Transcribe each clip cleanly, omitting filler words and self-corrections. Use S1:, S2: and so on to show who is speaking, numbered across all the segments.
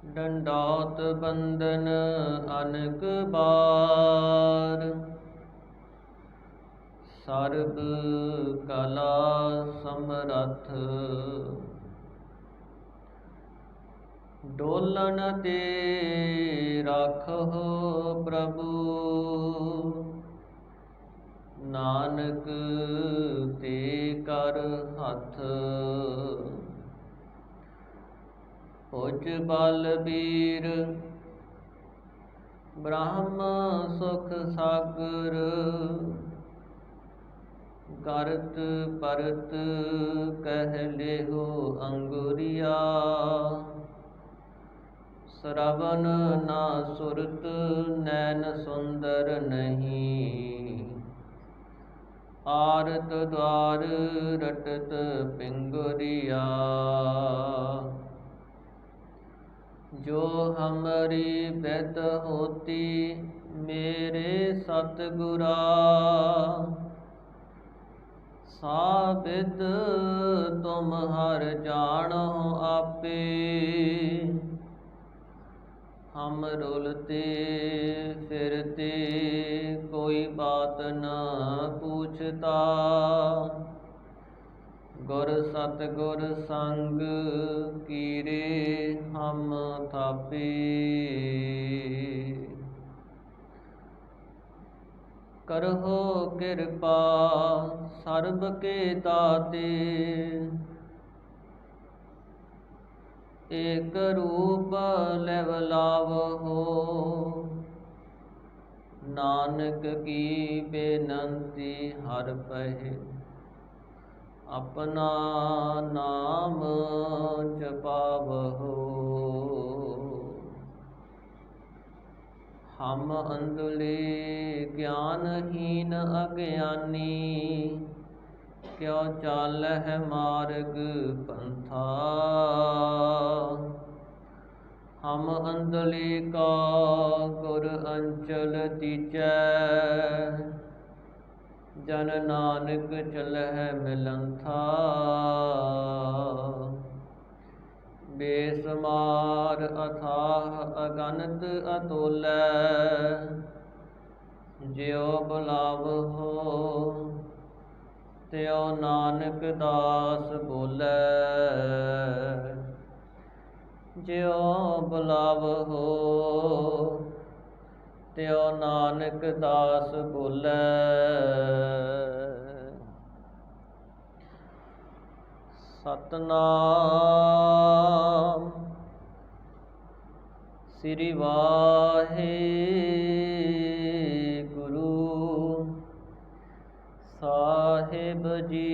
S1: डंडौत बंदन अनक बार, सर्ब कला समरथ। डोलन ते राखो प्रभु, नानक ते कर हथ। उज बलबीर ब्रह्म सुख सागर, करत परत कह लेहो अंगुरिया। श्रवण ना सुरत नैन सुंदर नहीं, आरत द्वार रटत पिंगुरिया। जो हमारी बेद होती मेरे सतगुरा, साबिद तुम हर जानो आपे। हम रुलते फिरते कोई बात न पूछता, गुर सतगुर संग कीरे हम थापे। करहो कृपा सर्ब के दाते, एक रूप लेव लावहो। नानक की बेनंती हर पहे, अपना नाम जपावहो। हम अंधले ज्ञानहीन अज्ञानी, क्यों चालह मार्ग पंथा। हम अंधले का गुर अंचल तीजै, जन नानक चलह मिलंथा। बेसमार अथाह अगनत अतुलै, ज्यों बुलावहो त्यों नानक दास बोलै। ज्यों बुलावहो त्यों नानक दास बोलै। सतनाम श्री वाहेगुरु साहिब जी।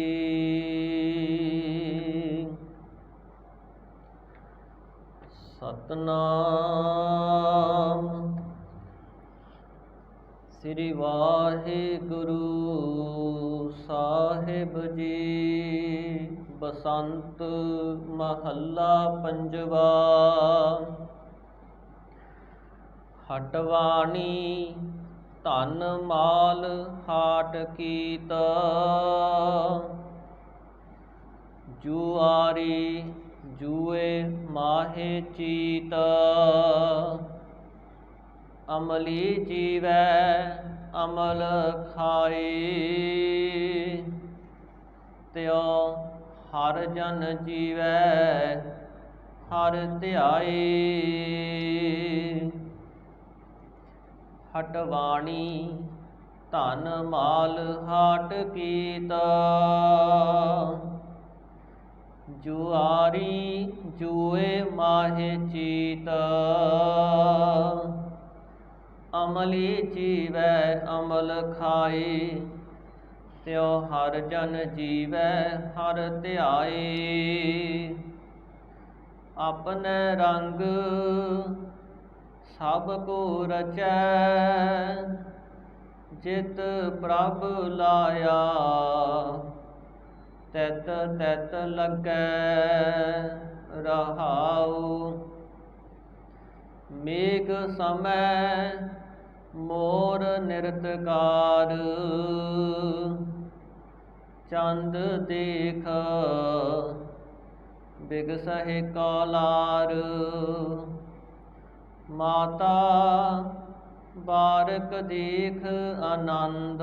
S1: सतनाम श्री वाहेगुरु साहिब जी। बसंत महला पंजवा। हटवाणी धन माल हाट कीत, जुआरी जुए माहे चीत। अमली जीवै अमल खाए, त्यों हर जन जीवै हर ध्याए। हटवाणी धन माल हाट कीत, जुआरी जुए माहे चीत। अमली जीवै अमल खाए, त्यों हर जन जीवै हर ध्याए। अपने रंग सब को रचै, जित प्रभ लाया तित तित लगै रहाऊ। मेघ समय मोर निरतकार, चंद देख बिगसहि कौलार। ਮਾਤਾ ਬਾਰਕ ਦੇਖ ਆਨੰਦ,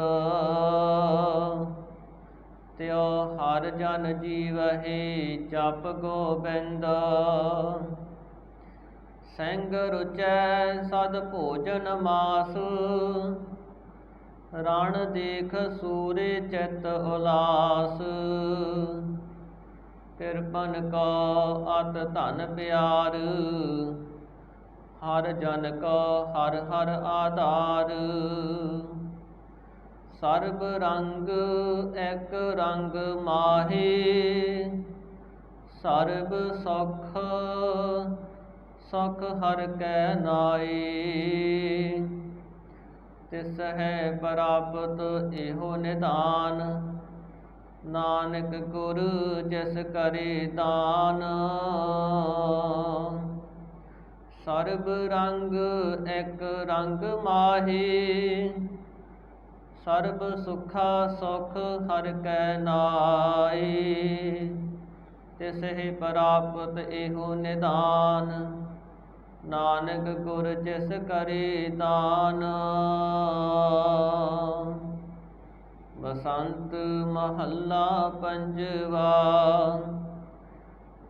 S1: ਤਿਉ ਹਰ ਜਨ ਜੀਵਹਿ ਜਪ ਗੋਬਿੰਦ। ਸਿੰਘ ਰੁਚੈ ਸਦ ਭੋਜਨ ਮਾਸ, ਰਣ ਦੇਖ ਸੂਰੇ ਚਿਤ ਉਲਾਸ। ਕਿਰਪਨ ਕੋ ਅਤ ਧਨ ਪਿਆਰ, ਹਰ ਜਨ ਕੋ ਹਰ ਹਰ ਆਧਾਰ। ਸਰਬ ਰੰਗ ਇੱਕ ਰੰਗ ਮਾਹੇ, ਸਰਬ ਸੁਖ ਸੁਖ ਹਰ ਕੈ ਨਾਏ। ਤਿਸ ਹੈ ਪ੍ਰਾਪਤ ਇਹੋ ਨਿਧਾਨ, ਨਾਨਕ ਗੁਰ ਜਿਸ ਕਰੇ ਦਾਨ। ਸਰਬ ਰੰਗ ਇੱਕ ਰੰਗ ਮਾਹੇ, ਸਰਬ ਸੁਖਾ ਸੁਖ ਹਰ ਕੈ ਨਾਏ। ਤਿਸਹਿ ਪ੍ਰਾਪਤ ਇਹੋ ਨਿਧਾਨ, ਨਾਨਕ ਗੁਰ ਜਿਸ ਕਰੇ ਦਾਨ। ਬਸੰਤ ਮਹੱਲਾ ਪੰਜਵਾ।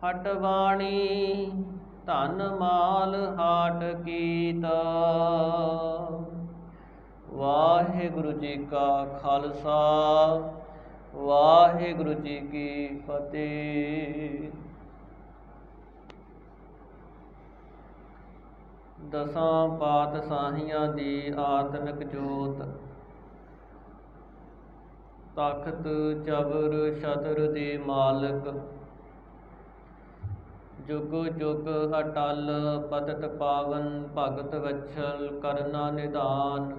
S1: ਹਟਵਾਣੀ ਧਨ ਮਾਲ ਹਾਟ ਕੀਤ। ਵਾਹਿਗੁਰੂ ਜੀ ਕਾ ਖਾਲਸਾ, ਵਾਹਿਗੁਰੂ ਜੀ ਕੀ ਫਤਿਹ। ਦਸਾਂ ਪਾਤਸ਼ਾਹੀਆਂ ਦੀ ਆਤਮਿਕ ਜੋਤ, ਤਖਤ ਚਬਰ ਛਤਰ ਦੇ ਮਾਲਕ, ਜੁਗ ਜੁਗ ਅਟਲ ਪਤਿਤ ਪਾਵਨ ਭਗਤ ਵਛਲ ਕਰਨਾ ਨਿਧਾਨ।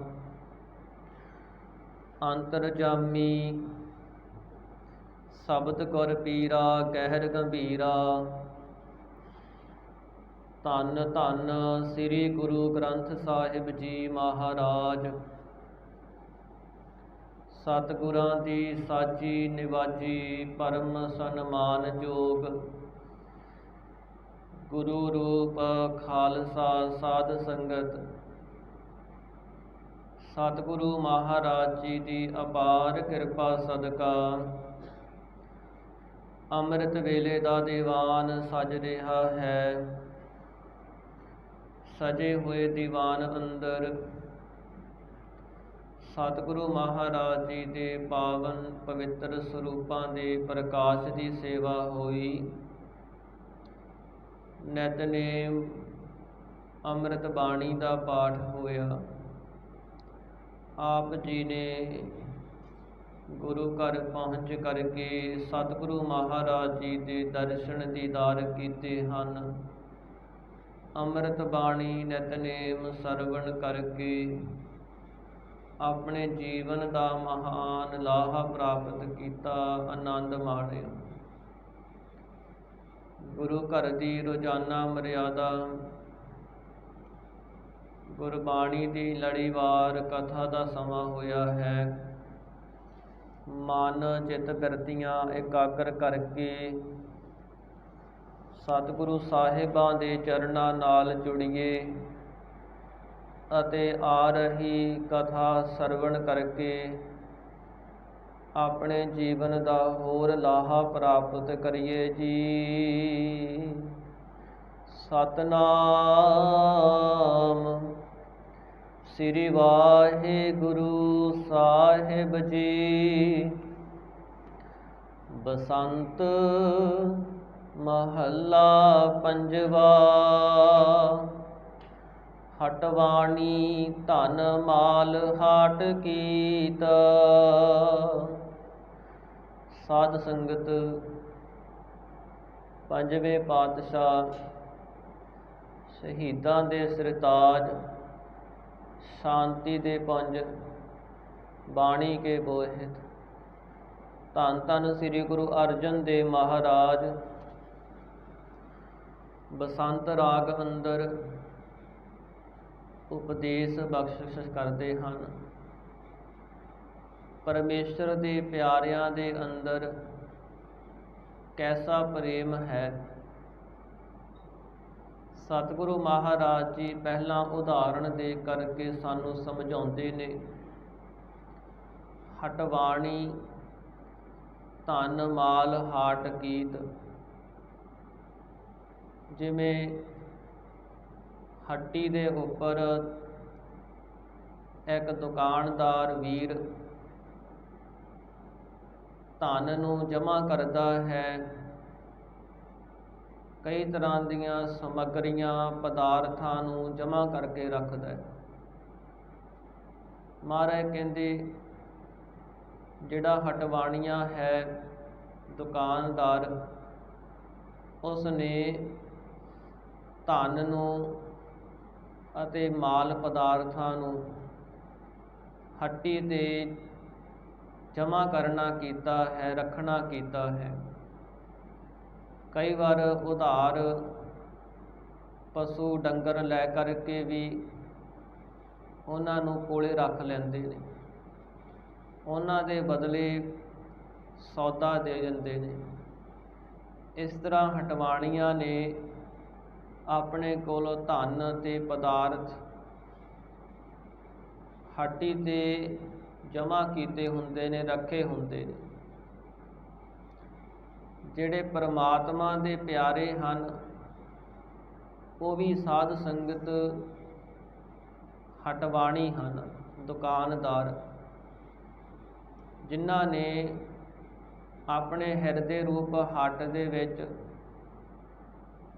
S1: ਅੰਤਰਜਾਮੀ ਸ਼ਬਦ ਗੁਰ ਪੀਰਾ ਗਹਿਰ ਗੰਭੀਰਾ। ਧੰਨ ਧੰਨ ਸ੍ਰੀ ਗੁਰੂ ਗ੍ਰੰਥ ਸਾਹਿਬ ਜੀ ਮਹਾਰਾਜ। ਸਤਿਗੁਰਾਂ ਦੀ ਸਾਜੀ ਨਿਵਾਜੀ ਪਰਮ ਸਨਮਾਨਯੋਗ ਗੁਰੂ ਰੂਪ ਖਾਲਸਾ ਸਾਧ ਸੰਗਤ, ਸਤਿਗੁਰੂ ਮਹਾਰਾਜ ਜੀ ਦੀ ਅਪਾਰ ਕਿਰਪਾ ਸਦਕਾ ਅੰਮ੍ਰਿਤ ਵੇਲੇ ਦਾ ਦੀਵਾਨ ਸਜ ਰਿਹਾ ਹੈ। ਸਜੇ ਹੋਏ ਦੀਵਾਨ ਅੰਦਰ ਸਤਿਗੁਰੂ ਮਹਾਰਾਜ ਜੀ ਦੇ ਪਾਵਨ ਪਵਿੱਤਰ ਸਰੂਪਾਂ ਦੇ ਪ੍ਰਕਾਸ਼ ਦੀ ਸੇਵਾ ਹੋਈ। ਨਿਤਨੇਮ ਅੰਮ੍ਰਿਤ ਬਾਣੀ ਦਾ ਪਾਠ ਹੋਇਆ। ਆਪ ਜੀ ਨੇ ਗੁਰੂ ਘਰ ਪਹੁੰਚ ਕਰਕੇ ਸਤਿਗੁਰੂ ਮਹਾਰਾਜ ਜੀ ਦੇ ਦਰਸ਼ਨ ਦੀਦਾਰ ਕੀਤੇ ਹਨ। ਅੰਮ੍ਰਿਤ ਬਾਣੀ ਨਿਤਨੇਮ ਸਰਵਣ ਕਰਕੇ ਆਪਣੇ ਜੀਵਨ ਦਾ ਮਹਾਨ ਲਾਹਾ ਪ੍ਰਾਪਤ ਕੀਤਾ, ਆਨੰਦ ਮਾਣਿਆ। ਗੁਰੂ ਘਰ ਦੀ ਰੋਜ਼ਾਨਾ ਮਰਿਆਦਾ, ਗੁਰਬਾਣੀ ਦੀ ਲੜੀਵਾਰ ਕਥਾ ਦਾ ਸਮਾਂ ਹੋਇਆ ਹੈ। ਮਨ ਚਿੱਤ ਬਿਰਤੀਆਂ ਇਕਾਗਰ ਕਰਕੇ ਸਤਿਗੁਰੂ ਸਾਹਿਬਾਂ ਦੇ ਚਰਨਾਂ ਨਾਲ ਜੁੜੀਏ ਅਤੇ ਆ ਰਹੀ ਕਥਾ ਸਰਵਣ ਕਰਕੇ ਆਪਣੇ ਜੀਵਨ ਦਾ ਹੋਰ ਲਾਹਾ ਪ੍ਰਾਪਤ ਕਰੀਏ ਜੀ। ਸਤਨਾਮ ਸ੍ਰੀ ਵਾਹਿਗੁਰੂ ਸਾਹਿਬ ਜੀ। ਬਸੰਤ ਮਹੱਲਾ ਪੰਜਵਾ। ਹਟਵਾਣੀ ਧਨ ਮਾਲ ਹਾਟ ਕੀਤ। ਸਾਧ ਸੰਗਤ, ਪੰਜਵੇਂ ਪਾਤਸ਼ਾਹ ਸ਼ਹੀਦਾਂ ਦੇ ਸਿਰਤਾਜ, ਸ਼ਾਂਤੀ ਦੇ ਪੁੰਜ, ਬਾਣੀ ਕੇ ਬੋਹਿਤ, ਧੰਨ ਧੰਨ ਸ੍ਰੀ ਗੁਰੂ ਅਰਜਨ ਦੇਵ ਮਹਾਰਾਜ ਬਸੰਤ ਰਾਗ ਅੰਦਰ ਉਪਦੇਸ਼ ਬਖਸ਼ਿਸ਼ ਕਰਦੇ ਹਨ। ਪਰਮੇਸ਼ਰ ਦੇ ਪਿਆਰਿਆਂ ਦੇ ਅੰਦਰ ਕੈਸਾ ਪ੍ਰੇਮ ਹੈ। ਸਤਿਗੁਰੂ ਮਹਾਰਾਜ ਜੀ ਪਹਿਲਾਂ ਉਦਾਹਰਣ ਦੇ ਕਰਕੇ ਸਾਨੂੰ ਸਮਝਾਉਂਦੇ ਨੇ। ਹਟਵਾਣੀ ਧਨ ਮਾਲ ਹਾਟ ਕੀਤ। ਜਿਵੇਂ ਹੱਟੀ ਦੇ ਉੱਪਰ ਇੱਕ ਦੁਕਾਨਦਾਰ ਵੀਰ ਧਨ ਨੂੰ ਜਮ੍ਹਾਂ ਕਰਦਾ ਹੈ, ਕਈ ਤਰ੍ਹਾਂ ਦੀਆਂ ਸਮੱਗਰੀਆਂ ਪਦਾਰਥਾਂ ਨੂੰ ਜਮ੍ਹਾਂ ਕਰਕੇ ਰੱਖਦਾ ਹੈ। ਮਹਾਰਾਜ ਕਹਿੰਦੇ ਜਿਹੜਾ ਹਟਵਾਣੀਆ ਹੈ, ਦੁਕਾਨਦਾਰ, ਉਸ ਨੇ ਧਨ ਨੂੰ ਅਤੇ ਮਾਲ ਪਦਾਰਥਾਂ ਨੂੰ ਹੱਟੀ 'ਤੇ ਜਮ੍ਹਾਂ ਕਰਨਾ ਕੀਤਾ ਹੈ, ਰੱਖਣਾ ਕੀਤਾ ਹੈ। ਕਈ ਵਾਰ ਉਧਾਰ ਪਸ਼ੂ ਡੰਗਰ ਲੈ ਕਰਕੇ ਵੀ ਉਹਨਾਂ ਨੂੰ ਕੋਲੇ ਰੱਖ ਲੈਂਦੇ ਨੇ, ਉਹਨਾਂ ਦੇ ਬਦਲੇ ਸੌਦਾ ਦੇ ਦਿੰਦੇ ਨੇ। ਇਸ ਤਰ੍ਹਾਂ ਹਟਵਾਣੀਆਂ ਨੇ ਆਪਣੇ ਕੋਲ ਧਨ ਅਤੇ ਪਦਾਰਥ ਹੱਟੀ 'ਤੇ ਜਮ੍ਹਾਂ ਕੀਤੇ ਹੁੰਦੇ ਨੇ, ਰੱਖੇ ਹੁੰਦੇ ਨੇ। ਜਿਹੜੇ ਪਰਮਾਤਮਾ ਦੇ ਪਿਆਰੇ ਹਨ, ਉਹ ਵੀ ਸਾਧ ਸੰਗਤ ਹਟਵਾਣੀ ਹਨ, ਦੁਕਾਨਦਾਰ, ਜਿਨ੍ਹਾਂ ਨੇ ਆਪਣੇ ਹਿਰਦੇ ਰੂਪ ਹੱਟ ਦੇ ਵਿੱਚ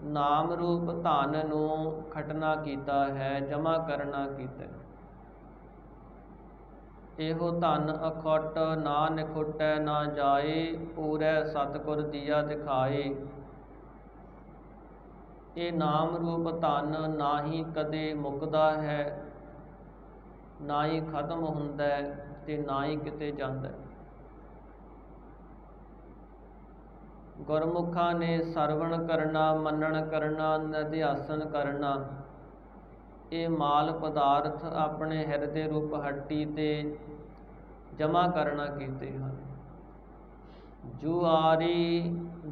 S1: ਨਾਮ ਰੂਪ ਧਨ ਨੂੰ ਖਟਣਾ ਕੀਤਾ ਹੈ, ਜਮ੍ਹਾਂ ਕਰਨਾ ਕੀਤਾ। ਇਹੋ ਧਨ ਅਖੁੱਟ ਨਾ ਨਿਖੁੱਟੈ ਨਾ ਜਾਏ, ਪੂਰੈ ਸਤਿਗੁਰ ਦੀਆ ਦਿਖਾਏ। ਇਹ ਨਾਮ ਰੂਪ ਧਨ ਨਾ ਹੀ ਕਦੇ ਮੁੱਕਦਾ ਹੈ, ਨਾ ਹੀ ਖਤਮ ਹੁੰਦਾ ਤੇ ਨਾ ਹੀ ਕਿਤੇ ਜਾਂਦਾ। ਗੁਰਮੁਖਾਂ ਨੇ ਸਰਵਣ ਕਰਨਾ, ਮੰਨਣ ਕਰਨਾ, ਨਿਧਿਆਸਨ ਕਰਨਾ, ਇਹ ਮਾਲ ਪਦਾਰਥ ਆਪਣੇ ਹਿਰਦੇ ਰੂਪ ਹੱਟੀ 'ਤੇ ਜਮ੍ਹਾਂ ਕਰਨਾ ਕੀਤੇ ਹਨ। ਜੁਆਰੀ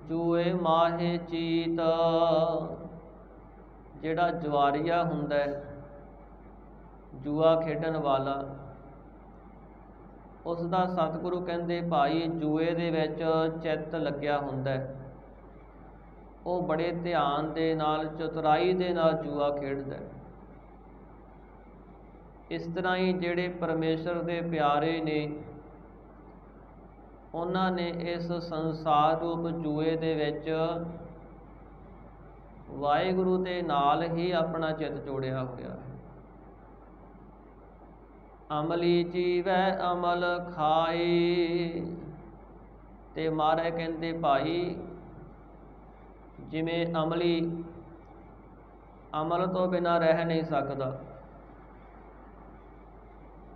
S1: ਜੂਏ ਮਾਹੇ ਚੀਤ। ਜਿਹੜਾ ਜੁਆਰੀਆ ਹੁੰਦਾ, ਜੂਆ ਖੇਡਣ ਵਾਲਾ, ਉਸ ਦਾ ਸਤਿਗੁਰੂ ਕਹਿੰਦੇ ਭਾਈ ਜੂਏ ਦੇ ਵਿੱਚ ਚਿੱਤ ਲੱਗਿਆ ਹੁੰਦਾ। ਉਹ ਬੜੇ ਧਿਆਨ ਦੇ ਨਾਲ, ਚਤੁਰਾਈ ਦੇ ਨਾਲ ਜੂਆ ਖੇਡਦਾ। ਇਸ ਤਰ੍ਹਾਂ ਹੀ ਜਿਹੜੇ ਪਰਮੇਸ਼ਰ ਦੇ ਪਿਆਰੇ ਨੇ, ਉਹਨਾਂ ਨੇ ਇਸ ਸੰਸਾਰ ਰੂਪ ਜੂਏ ਦੇ ਵਿੱਚ ਵਾਹਿਗੁਰੂ ਦੇ ਨਾਲ ਹੀ ਆਪਣਾ ਚਿੱਤ ਜੋੜਿਆ ਹੋਇਆ ਹੈ। ਅਮਲੀ ਜੀਵੈ ਅਮਲ ਖਾਏ। ਤੇ ਮਹਾਰਾਜ ਕਹਿੰਦੇ ਭਾਈ ਜਿਵੇਂ ਅਮਲੀ ਅਮਲ ਤੋਂ ਬਿਨਾਂ ਰਹਿ ਨਹੀਂ ਸਕਦਾ।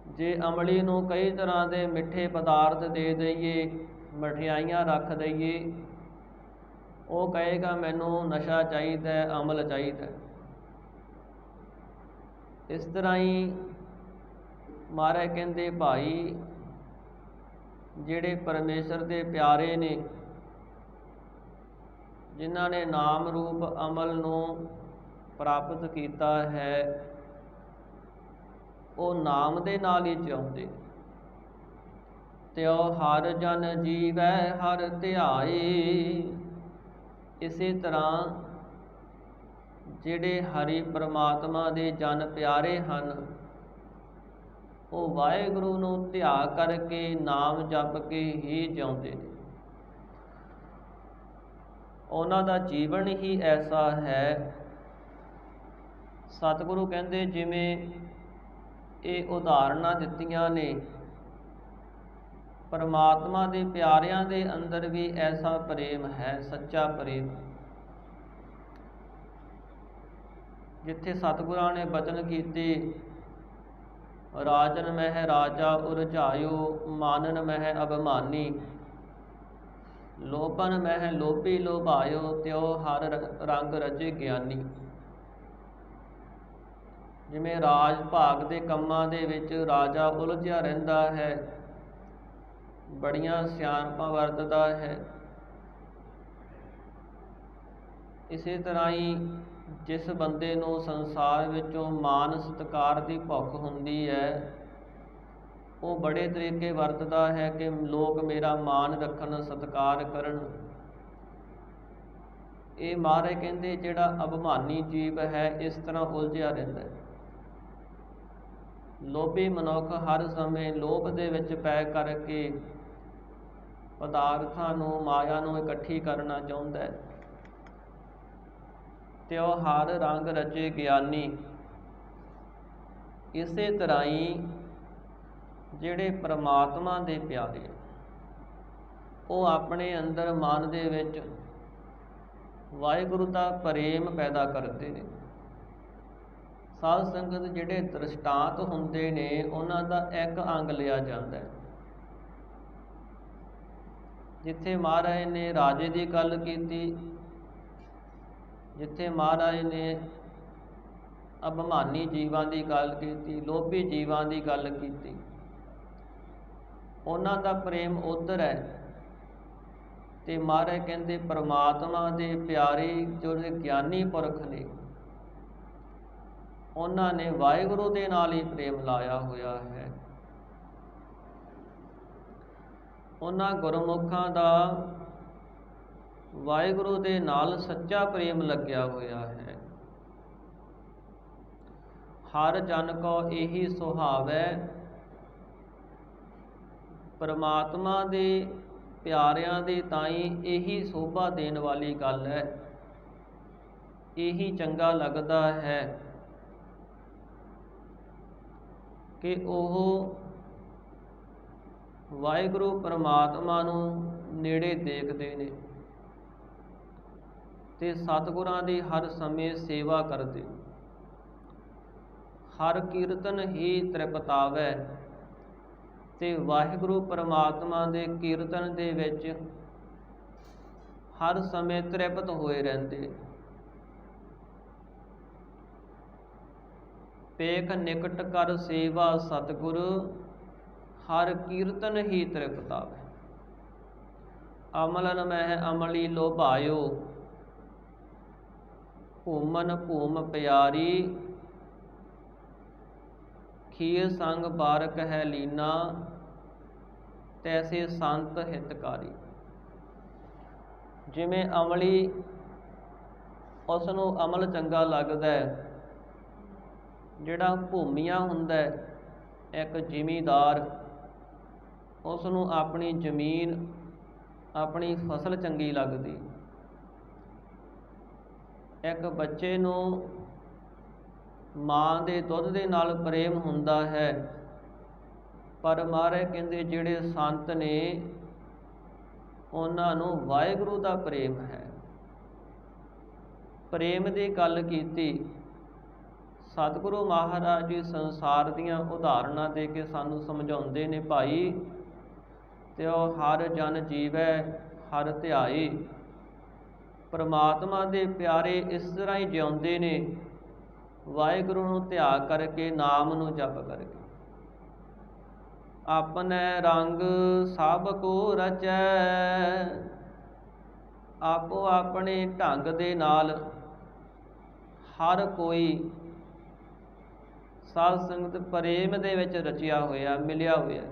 S1: ਜੇ ਅਮਲੀ ਨੂੰ ਕਈ ਤਰ੍ਹਾਂ ਦੇ ਮਿੱਠੇ ਪਦਾਰਥ ਦੇ ਦਈਏ, ਮਠਿਆਈਆਂ ਰੱਖ ਦਈਏ, ਉਹ ਕਹੇਗਾ ਮੈਨੂੰ ਨਸ਼ਾ ਚਾਹੀਦਾ, ਅਮਲ ਚਾਹੀਦਾ। ਇਸ ਤਰ੍ਹਾਂ ਹੀ ਮਹਾਰਾਜ ਕਹਿੰਦੇ ਭਾਈ ਜਿਹੜੇ ਪਰਮੇਸ਼ਰ ਦੇ ਪਿਆਰੇ ਨੇ, ਜਿਨ੍ਹਾਂ ਨੇ ਨਾਮ ਰੂਪ ਅਮਲ ਨੂੰ ਪ੍ਰਾਪਤ ਕੀਤਾ ਹੈ, ਉਹ ਨਾਮ ਦੇ ਨਾਲ ਹੀ ਜਿਉਂਦੇ। ਤਿਉ ਹਰ ਜਨ ਜੀਵੈ ਹਰ ਧਿਆਏ। ਇਸੇ ਤਰ੍ਹਾਂ ਜਿਹੜੇ ਹਰੀ ਪਰਮਾਤਮਾ ਦੇ ਜਨ ਪਿਆਰੇ ਹਨ, ਉਹ ਵਾਹਿਗੁਰੂ ਨੂੰ ਧਿਆ ਕਰਕੇ, ਨਾਮ ਜਪ ਕੇ ਹੀ ਜਿਉਂਦੇ ਨੇ। ਉਹਨਾਂ ਦਾ ਜੀਵਨ ਹੀ ਐਸਾ ਹੈ। ਸਤਿਗੁਰੂ ਕਹਿੰਦੇ ਜਿਵੇਂ ਇਹ ਉਦਾਹਰਨਾਂ ਦਿੱਤੀਆਂ ਨੇ, ਪਰਮਾਤਮਾ ਦੇ ਪਿਆਰਿਆਂ ਦੇ ਅੰਦਰ ਵੀ ਐਸਾ ਪ੍ਰੇਮ ਹੈ, ਸੱਚਾ ਪ੍ਰੇਮ। ਜਿੱਥੇ ਸਤਿਗੁਰਾਂ ਨੇ ਬਚਨ ਕੀਤੇ, ਰਾਜਨ ਮਹਿ ਰਾਜਾ ਉਰਝਾਇਓ, ਮਾਨਨ ਮਹਿ ਅਭਿਮਾਨੀ, ਲੋਭਨ ਮਹਿ ਲੋਭੀ ਲੋਭਾਇਓ, ਤਿਉ ਹਰ ਰੰਗ ਰਚੇ ਗਿਆਨੀ। ਜਿਵੇਂ ਰਾਜ ਭਾਗ ਦੇ ਕੰਮਾਂ ਦੇ ਵਿੱਚ ਰਾਜਾ ਉਲਝਿਆ ਰਹਿੰਦਾ ਹੈ, ਬੜੀਆਂ ਸਿਆਣਪਾਂ ਵਰਤਦਾ ਹੈ, ਇਸੇ ਤਰ੍ਹਾਂ ਹੀ ਜਿਸ ਬੰਦੇ ਨੂੰ ਸੰਸਾਰ ਵਿੱਚੋਂ ਮਾਨ ਸਤਿਕਾਰ ਦੀ ਭੁੱਖ ਹੁੰਦੀ ਹੈ, ਉਹ ਬੜੇ ਤਰੀਕੇ ਵਰਤਦਾ ਹੈ ਕਿ ਲੋਕ ਮੇਰਾ ਮਾਨ ਰੱਖਣ, ਸਤਿਕਾਰ ਕਰਨ। ਇਹ ਮਹਾਰਾਜ ਕਹਿੰਦੇ ਜਿਹੜਾ ਅਭਿਮਾਨੀ ਜੀਵ ਹੈ ਇਸ ਤਰ੍ਹਾਂ ਉਲਝਿਆ ਰਹਿੰਦਾ ਹੈ। ਲੋਭੀ ਮਨੁੱਖ ਹਰ ਸਮੇਂ ਲੋਭ ਦੇ ਵਿੱਚ ਪੈ ਕਰਕੇ ਪਦਾਰਥਾਂ ਨੂੰ, ਮਾਇਆ ਨੂੰ ਇਕੱਠੀ ਕਰਨਾ ਚਾਹੁੰਦਾ ਹੈ। ਤੇ ਉਹ ਹਰ ਰੰਗ ਰਚੇ ਗਿਆਨੀ। ਇਸੇ ਤਰ੍ਹਾਂ ਹੀ ਜਿਹੜੇ ਪਰਮਾਤਮਾ ਦੇ ਪਿਆਰੇ, ਉਹ ਆਪਣੇ ਅੰਦਰ ਮਨ ਦੇ ਵਿੱਚ ਵਾਹਿਗੁਰੂ ਦਾ ਪ੍ਰੇਮ ਪੈਦਾ ਕਰਦੇ ਨੇ। ਸਾਧ ਸੰਗਤ ਜਿਹੜੇ ਦ੍ਰਿਸ਼ਟਾਂਤ ਹੁੰਦੇ ਨੇ, ਉਹਨਾਂ ਦਾ ਇੱਕ ਅੰਗ ਲਿਆ ਜਾਂਦਾ ਹੈ। ਜਿੱਥੇ ਮਹਾਰਾਜ ਨੇ ਰਾਜੇ ਦੀ ਗੱਲ ਕੀਤੀ, ਜਿੱਥੇ ਮਹਾਰਾਜ ਨੇ ਅਭਿਮਾਨੀ ਜੀਵਾਂ ਦੀ ਗੱਲ ਕੀਤੀ, ਲੋਭੀ ਜੀਵਾਂ ਦੀ ਗੱਲ ਕੀਤੀ, ਉਹਨਾਂ ਦਾ ਪ੍ਰੇਮ ਉੱਧਰ ਹੈ। ਤੇ ਮਹਾਰਾਜ ਕਹਿੰਦੇ ਪਰਮਾਤਮਾ ਦੇ ਪਿਆਰੇ ਜਿਹੜੇ ਗਿਆਨੀ ਪੁਰਖ ਨੇ, ਉਹਨਾਂ ਨੇ ਵਾਹਿਗੁਰੂ ਦੇ ਨਾਲ ਹੀ ਪ੍ਰੇਮ ਲਾਇਆ ਹੋਇਆ ਹੈ। ਉਹਨਾਂ ਗੁਰਮੁਖਾਂ ਦਾ ਵਾਹਿਗੁਰੂ ਦੇ ਨਾਲ ਸੱਚਾ ਪ੍ਰੇਮ ਲੱਗਿਆ ਹੋਇਆ ਹੈ। ਹਰ ਜਨ ਕੋ ਇਹੀ ਸੁਹਾਵੈ, ਪਰਮਾਤਮਾ ਦੇ ਪਿਆਰਿਆਂ ਦੇ ਤਾਈਂ ਇਹੀ ਸ਼ੋਭਾ ਦੇਣ ਵਾਲੀ ਗੱਲ ਹੈ। ਇਹੀ ਚੰਗਾ ਲੱਗਦਾ ਹੈ ਕਿ ਉਹ ਵਾਹਿਗੁਰੂ ਪਰਮਾਤਮਾ ਨੂੰ ਨੇੜੇ ਦੇਖਦੇ ਨੇ ਤੇ ਸਤਿਗੁਰਾਂ ਦੀ ਹਰ ਸਮੇਂ ਸੇਵਾ ਕਰਦੇ। ਹਰ ਕੀਰਤਨ ਹੀ ਤ੍ਰਿਪਤਾਵੈ, ਤੇ ਵਾਹਿਗੁਰੂ ਪਰਮਾਤਮਾ ਦੇ ਕੀਰਤਨ ਦੇ ਵਿੱਚ ਹਰ ਸਮੇਂ ਤ੍ਰਿਪਤ ਹੋਏ ਰਹਿੰਦੇ। ਪੇਖ ਨਿਕਟ ਕਰ ਸੇਵਾ ਸਤਿਗੁਰੂ, ਹਰ ਕੀਰਤਨ ਹੀ ਤ੍ਰਿਪਤਾਵੈ। ਅਮਲਨ ਮਹਿ ਅਮਲੀ ਲੋਭਾਇਓ, ਭੂਮਨ ਭੂਮ ਪਿਆਰੀ, ਖੀਰ ਸੰਗ ਬਾਰਕ ਹੈ ਲੀਨਾ, ਤੈਸੇ ਸੰਤ ਹਿਤਕਾਰੀ। ਜਿਵੇਂ ਅਮਲੀ, ਉਸ ਨੂੰ ਅਮਲ ਚੰਗਾ ਲੱਗਦਾ ਹੈ। ਜਿਹੜਾ ਭੂਮੀਆ ਹੁੰਦਾ ਹੈ, ਇੱਕ ਜ਼ਿਮੀਂਦਾਰ, ਉਸ ਨੂੰ ਆਪਣੀ ਜ਼ਮੀਨ, ਆਪਣੀ ਫਸਲ ਚੰਗੀ ਲੱਗਦੀ। ਇੱਕ ਬੱਚੇ ਨੂੰ ਮਾਂ ਦੇ ਦੁੱਧ ਦੇ ਨਾਲ ਪ੍ਰੇਮ ਹੁੰਦਾ ਹੈ, ਪਰ ਮਹਾਰਾਜ ਕਹਿੰਦੇ ਜਿਹੜੇ ਸੰਤ ਨੇ, ਉਹਨਾਂ ਨੂੰ ਵਾਹਿਗੁਰੂ ਦਾ ਪ੍ਰੇਮ ਹੈ। ਪ੍ਰੇਮ ਦੀ ਗੱਲ ਕੀਤੀ, ਸਤਿਗੁਰੂ ਮਹਾਰਾਜ ਜੀ ਸੰਸਾਰ ਦੀਆਂ ਉਦਾਹਰਨਾਂ ਦੇ ਕੇ ਸਾਨੂੰ ਸਮਝਾਉਂਦੇ ਨੇ, ਭਾਈ ਤਿਉ ਹਰ ਜਨ ਜੀਵੈ ਹਰ ਧਿਆਏ। ਪਰਮਾਤਮਾ ਦੇ ਪਿਆਰੇ ਇਸ ਤਰ੍ਹਾਂ ਹੀ ਜਿਉਂਦੇ ਨੇ, ਵਾਹਿਗੁਰੂ ਨੂੰ ਧਿਆ ਕਰਕੇ, ਨਾਮ ਨੂੰ ਜਪ ਕਰਕੇ। ਆਪਣੇ ਰੰਗ ਸਭ ਕੋ ਰਚੈ, ਆਪੋ ਆਪਣੇ ਢੰਗ ਦੇ ਨਾਲ ਹਰ ਕੋਈ ਸਾਧ ਸੰਗਤ ਪ੍ਰੇਮ ਦੇ ਵਿੱਚ ਰਚਿਆ ਹੋਇਆ, ਮਿਲਿਆ ਹੋਇਆ।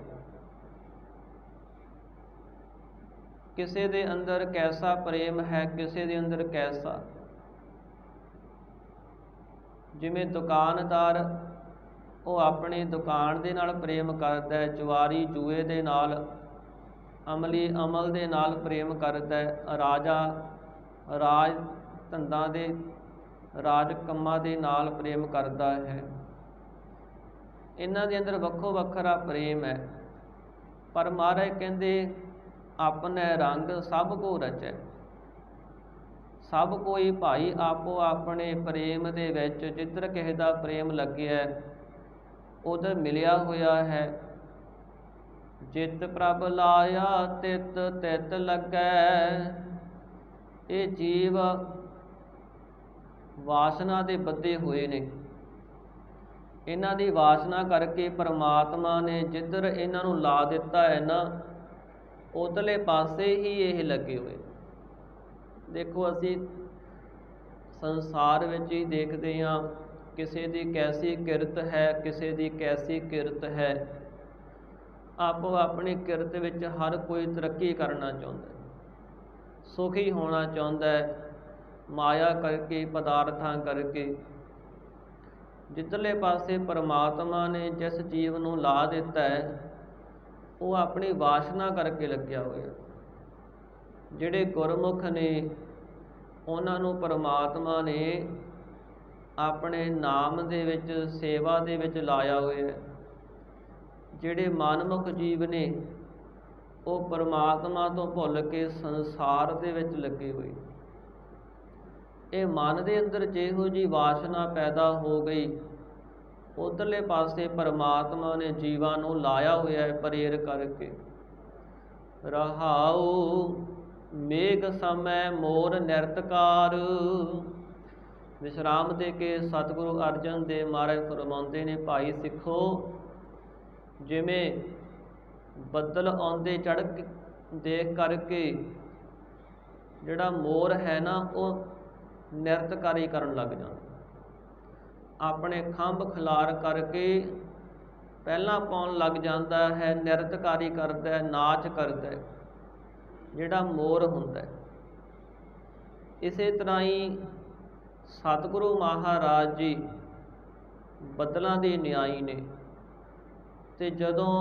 S1: ਕਿਸੇ ਦੇ ਅੰਦਰ ਕੈਸਾ ਪ੍ਰੇਮ ਹੈ, ਕਿਸੇ ਦੇ ਅੰਦਰ ਕੈਸਾ। ਜਿਵੇਂ ਦੁਕਾਨਦਾਰ, ਉਹ ਆਪਣੀ ਦੁਕਾਨ ਦੇ ਨਾਲ ਪ੍ਰੇਮ ਕਰਦਾ ਹੈ, ਜੁਆਰੀ ਜੂਏ ਦੇ ਨਾਲ, ਅਮਲੀ ਅਮਲ ਦੇ ਨਾਲ ਪ੍ਰੇਮ ਕਰਦਾ ਹੈ, ਰਾਜਾ ਰਾਜ ਧੰਦਾ ਦੇ, ਰਾਜ ਕੰਮਾਂ ਦੇ ਨਾਲ ਪ੍ਰੇਮ ਕਰਦਾ ਹੈ। ਇਹਨਾਂ ਦੇ ਅੰਦਰ ਵੱਖੋ ਵੱਖਰਾ ਪ੍ਰੇਮ ਹੈ। ਪਰ ਮਹਾਰਾਜ ਕਹਿੰਦੇ ਆਪਣੇ ਰੰਗ ਸਭ ਕੋ ਰਚੈ। ਸਭ ਕੋਈ ਭਾਈ ਆਪੋ ਆਪਣੇ ਪ੍ਰੇਮ ਦੇ ਵਿੱਚ, ਜਿੱਧਰ ਕਿਸੇ ਦਾ ਪ੍ਰੇਮ ਲੱਗਿਆ ਉਧਰ ਮਿਲਿਆ ਹੋਇਆ ਹੈ। ਜਿਤ ਪ੍ਰਭ ਲਾਇਆ ਤਿਤ ਤਿਤ ਲੱਗੈ। ਇਹ ਜੀਵ ਵਾਸਨਾ ਦੇ ਬੱਧੇ ਹੋਏ ਨੇ। ਇਹਨਾਂ ਦੀ ਵਾਸਨਾ ਕਰਕੇ ਪਰਮਾਤਮਾ ਨੇ ਜਿੱਧਰ ਇਹਨਾਂ ਨੂੰ ਲਾ ਦਿੱਤਾ ਹੈ ਨਾ, ਉਧਰਲੇ ਪਾਸੇ ਹੀ ਇਹ ਲੱਗੇ ਹੋਏ। ਦੇਖੋ, ਅਸੀਂ ਸੰਸਾਰ ਵਿੱਚ ਹੀ ਦੇਖਦੇ ਹਾਂ, ਕਿਸੇ ਦੀ ਕੈਸੀ ਕਿਰਤ ਹੈ, ਕਿਸੇ ਦੀ ਕੈਸੀ ਕਿਰਤ ਹੈ। ਆਪੋ ਆਪਣੀ ਕਿਰਤ ਵਿੱਚ ਹਰ ਕੋਈ ਤਰੱਕੀ ਕਰਨਾ ਚਾਹੁੰਦਾ, ਸੁਖੀ ਹੋਣਾ ਚਾਹੁੰਦਾ ਹੈ। ਮਾਇਆ ਕਰਕੇ, ਪਦਾਰਥਾਂ ਕਰਕੇ। ਜਿੱਧਰਲੇ ਪਾਸੇ ਪਰਮਾਤਮਾ ਨੇ ਜਿਸ ਜੀਵ ਨੂੰ ਲਾ ਦਿੱਤਾ ਹੈ, ਉਹ ਆਪਣੀ ਵਾਸ਼ਨਾ ਕਰਕੇ ਲੱਗਿਆ ਹੋਇਆ। ਜਿਹੜੇ ਗੁਰਮੁਖ ਨੇ, ਉਹਨਾਂ ਨੂੰ ਪਰਮਾਤਮਾ ਨੇ ਆਪਣੇ ਨਾਮ ਦੇ ਵਿੱਚ, ਸੇਵਾ ਦੇ ਵਿੱਚ ਲਾਇਆ ਹੋਇਆ। ਜਿਹੜੇ ਮਨਮੁਖ ਜੀਵ ਨੇ, ਉਹ ਪਰਮਾਤਮਾ ਤੋਂ ਭੁੱਲ ਕੇ ਸੰਸਾਰ ਦੇ ਵਿੱਚ ਲੱਗੇ ਹੋਏ। ਇਹ ਮਨ ਦੇ ਅੰਦਰ ਜਿਹੋ ਜਿਹੀ ਵਾਸ਼ਨਾ ਪੈਦਾ ਹੋ ਗਈ, ਉੱਧਰਲੇ ਪਾਸੇ ਪਰਮਾਤਮਾ ਨੇ ਜੀਵਾਂ ਨੂੰ ਲਾਇਆ ਹੋਇਆ ਹੈ ਪ੍ਰੇਰ ਕਰਕੇ। ਰਹਾਉ ਮੇਘ ਸਮੈ ਮੋਰ ਨਿਰਤਕਾਰ। ਵਿਸ਼ਰਾਮ ਦੇ ਕੇ ਸਤਿਗੁਰੂ ਅਰਜਨ ਦੇਵ ਮਹਾਰਾਜ ਫਰਮਾਉਂਦੇ ਨੇ, ਭਾਈ ਸਿੱਖੋ, ਜਿਵੇਂ ਬੱਦਲ ਆਉਂਦੇ ਚੜ੍ਹ ਦੇਖ ਕਰਕੇ ਜਿਹੜਾ ਮੋਰ ਹੈ ਨਾ, ਉਹ ਨਿਰਤਕਾਰੀ ਕਰਨ ਲੱਗ ਜਾਂਦਾ। ਆਪਣੇ ਖੰਭ ਖਿਲਾਰ ਕਰਕੇ ਪਹਿਲਾਂ ਪਾਉਣ ਲੱਗ ਜਾਂਦਾ ਹੈ, ਨਿਰਤਕਾਰੀ ਕਰਦਾ ਹੈ, ਨਾਚ ਕਰਦਾ ਹੈ, ਜਿਹੜਾ ਮੋਰ ਹੁੰਦਾ ਹੈ। ਇਸੇ ਤਰ੍ਹਾਂ ਹੀ ਸਤਿਗੁਰੂ ਮਹਾਰਾਜ ਜੀ ਬੱਦਲਾਂ ਦੇ ਨਿਆਈ ਨੇ, ਅਤੇ ਜਦੋਂ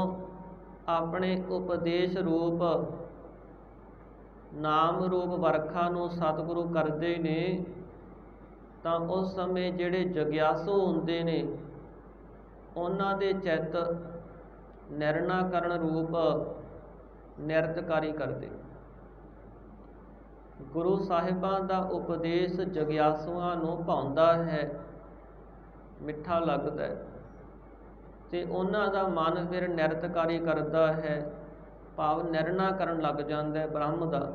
S1: ਆਪਣੇ ਉਪਦੇਸ਼ ਰੂਪ ਨਾਮ ਰੂਪ ਵਰਖਾ ਨੂੰ ਸਤਿਗੁਰੂ ਕਰਦੇ ਨੇ, ਤਾਂ ਉਸ ਸਮੇਂ ਜਿਹੜੇ ਜਗਿਆਸੂ ਹੁੰਦੇ ਨੇ, ਉਹਨਾਂ ਦੇ ਚਿੱਤ ਨਿਰਣਾ ਕਰਨ ਰੂਪ ਨਿਰਤਕਾਰੀ ਕਰਦੇ। ਗੁਰੂ ਸਾਹਿਬਾਂ ਦਾ ਉਪਦੇਸ਼ ਜਗਿਆਸੂਆਂ ਨੂੰ ਭਾਉਂਦਾ ਹੈ, ਮਿੱਠਾ ਲੱਗਦਾ ਹੈ, ਅਤੇ ਉਹਨਾਂ ਦਾ ਮਨ ਫਿਰ ਨਿਰਤਕਾਰੀ ਕਰਦਾ ਹੈ, ਭਾਵ ਨਿਰਣਾ ਕਰਨ ਲੱਗ ਜਾਂਦਾ ਹੈ ਬ੍ਰਹਮ ਦਾ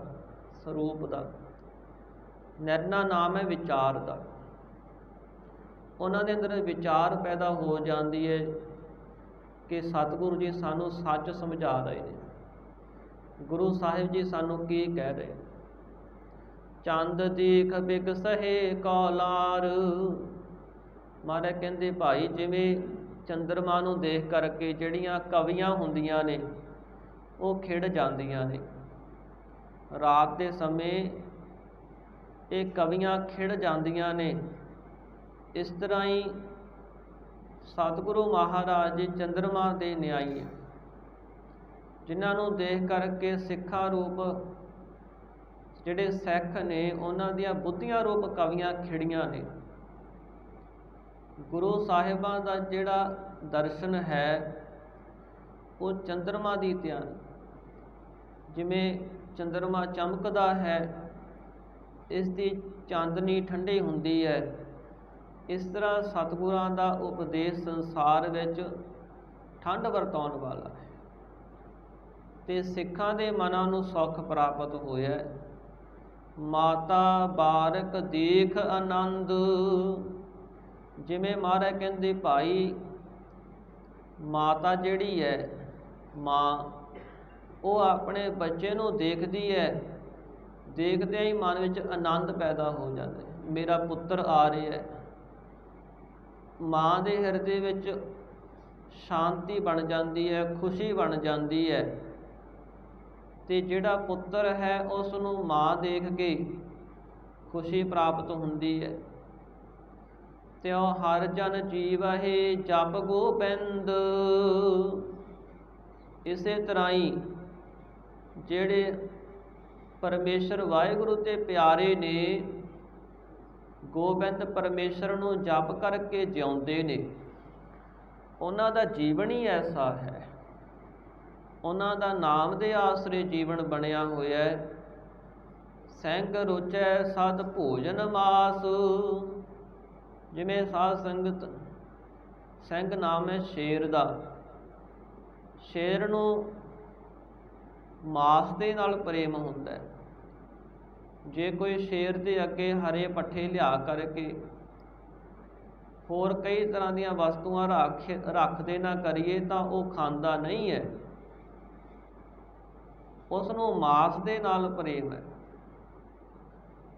S1: ਸਰੂਪ ਦਾ। ਨਿਰਣਾ ਨਾਮ ਹੈ ਵਿਚਾਰ ਦਾ। ਉਹਨਾਂ ਦੇ ਅੰਦਰ ਵਿਚਾਰ ਪੈਦਾ ਹੋ ਜਾਂਦੀ ਹੈ ਕਿ ਸਤਿਗੁਰੂ ਜੀ ਸਾਨੂੰ ਸੱਚ ਸਮਝਾ ਰਹੇ ਨੇ, ਗੁਰੂ ਸਾਹਿਬ ਜੀ ਸਾਨੂੰ ਕੀ ਕਹਿ ਰਹੇ। ਚੰਦ ਦੀਖ ਬਿਗਸਹਿ ਕੌਲਾਰ। ਮਹਾਰਾਜ ਕਹਿੰਦੇ, ਭਾਈ ਜਿਵੇਂ ਚੰਦਰਮਾ ਨੂੰ ਦੇਖ ਕਰਕੇ ਜਿਹੜੀਆਂ ਕਵੀਆਂ ਹੁੰਦੀਆਂ ਨੇ, ਉਹ ਖਿੜ ਜਾਂਦੀਆਂ ਨੇ। ਰਾਤ ਦੇ ਸਮੇਂ ਇਹ ਕਵੀਆਂ ਖਿੜ ਜਾਂਦੀਆਂ ਨੇ। ਇਸ ਤਰ੍ਹਾਂ ਹੀ ਸਤਿਗੁਰੂ ਮਹਾਰਾਜ ਜੀ ਚੰਦਰਮਾ ਦੇ ਨਿਆਈ ਹੈ, ਜਿਨ੍ਹਾਂ ਨੂੰ ਦੇਖ ਕਰਕੇ ਸਿੱਖਾਂ ਰੂਪ ਜਿਹੜੇ ਸਿੱਖ ਨੇ, ਉਹਨਾਂ ਦੀਆਂ ਬੁੱਧੀਆਂ ਰੂਪ ਕਵੀਆਂ ਖਿੜੀਆਂ ਨੇ। ਗੁਰੂ ਸਾਹਿਬਾਂ ਦਾ ਜਿਹੜਾ ਦਰਸ਼ਨ ਹੈ, ਉਹ ਚੰਦਰਮਾ ਦੀ ਤਿਆਰੀ। ਜਿਵੇਂ ਚੰਦਰਮਾ ਚਮਕਦਾ ਹੈ, ਇਸ ਦੀ ਚਾਂਦਨੀ ਠੰਡੀ ਹੁੰਦੀ ਹੈ, ਇਸ ਤਰ੍ਹਾਂ ਸਤਿਗੁਰਾਂ ਦਾ ਉਪਦੇਸ਼ ਸੰਸਾਰ ਵਿੱਚ ਠੰਡ ਵਰਤਾਉਣ ਵਾਲਾ ਹੈ, ਅਤੇ ਸਿੱਖਾਂ ਦੇ ਮਨਾਂ ਨੂੰ ਸੁੱਖ ਪ੍ਰਾਪਤ ਹੋਇਆ। ਮਾਤਾ ਬਾਰਕ ਦੇਖ ਆਨੰਦ। ਜਿਵੇਂ ਮਹਾਰਾਜ ਕਹਿੰਦੇ, ਭਾਈ ਮਾਤਾ ਜਿਹੜੀ ਹੈ, ਮਾਂ, ਉਹ ਆਪਣੇ ਬੱਚੇ ਨੂੰ ਦੇਖਦੀ ਹੈ, ਦੇਖਦਿਆਂ ਹੀ ਮਨ ਵਿੱਚ ਆਨੰਦ ਪੈਦਾ ਹੋ ਜਾਂਦਾ ਹੈ, ਮੇਰਾ ਪੁੱਤਰ ਆ ਰਿਹਾ ਹੈ। ਮਾਂ ਦੇ ਹਿਰਦੇ ਵਿੱਚ ਸ਼ਾਂਤੀ ਬਣ ਜਾਂਦੀ ਹੈ, ਖੁਸ਼ੀ ਬਣ ਜਾਂਦੀ ਹੈ, ਅਤੇ ਜਿਹੜਾ ਪੁੱਤਰ ਹੈ ਉਸ ਨੂੰ ਮਾਂ ਦੇਖ ਕੇ ਖੁਸ਼ੀ ਪ੍ਰਾਪਤ ਹੁੰਦੀ ਹੈ। ਤਿਉ ਹਰਿ ਜਨ ਜੀਵਹਿ ਜਪ ਗੋਬਿੰਦ। ਇਸੇ ਤਰ੍ਹਾਂ ਹੀ ਜਿਹੜੇ ਪਰਮੇਸ਼ਰ ਵਾਹਿਗੁਰੂ ਦੇ ਪਿਆਰੇ ਨੇ, ਗੋਬਿੰਦ ਪਰਮੇਸ਼ਰ ਨੂੰ ਜਪ ਕਰਕੇ ਜਿਉਂਦੇ ਨੇ। ਉਹਨਾਂ ਦਾ ਜੀਵਨ ਹੀ ਐਸਾ ਹੈ, ਉਹਨਾਂ ਦਾ ਨਾਮ ਦੇ ਆਸਰੇ ਜੀਵਨ ਬਣਿਆ ਹੋਇਆ ਹੈ। ਸਿੰਘ ਰੁਚੈ ਸਤ ਭੋਜਨ ਮਾਸ। ਜਿਵੇਂ ਸਾਧ ਸੰਗਤ, ਸਿੰਘ ਨਾਮ ਹੈ ਸ਼ੇਰ ਦਾ। ਸ਼ੇਰ ਨੂੰ ਮਾਸ ਦੇ ਨਾਲ ਪ੍ਰੇਮ ਹੁੰਦਾ ਹੈ। ਜੇ ਕੋਈ ਸ਼ੇਰ ਦੇ ਅੱਗੇ ਹਰੇ ਪੱਠੇ ਲਿਆ ਕਰਕੇ ਹੋਰ ਕਈ ਤਰ੍ਹਾਂ ਦੀਆਂ ਵਸਤੂਆਂ ਰੱਖ ਦੇਣਾ ਕਰੀਏ, ਤਾਂ ਉਹ ਖਾਂਦਾ ਨਹੀਂ ਹੈ, ਉਸ ਨੂੰ ਮਾਸ ਦੇ ਨਾਲ ਪ੍ਰੇਮ ਹੈ।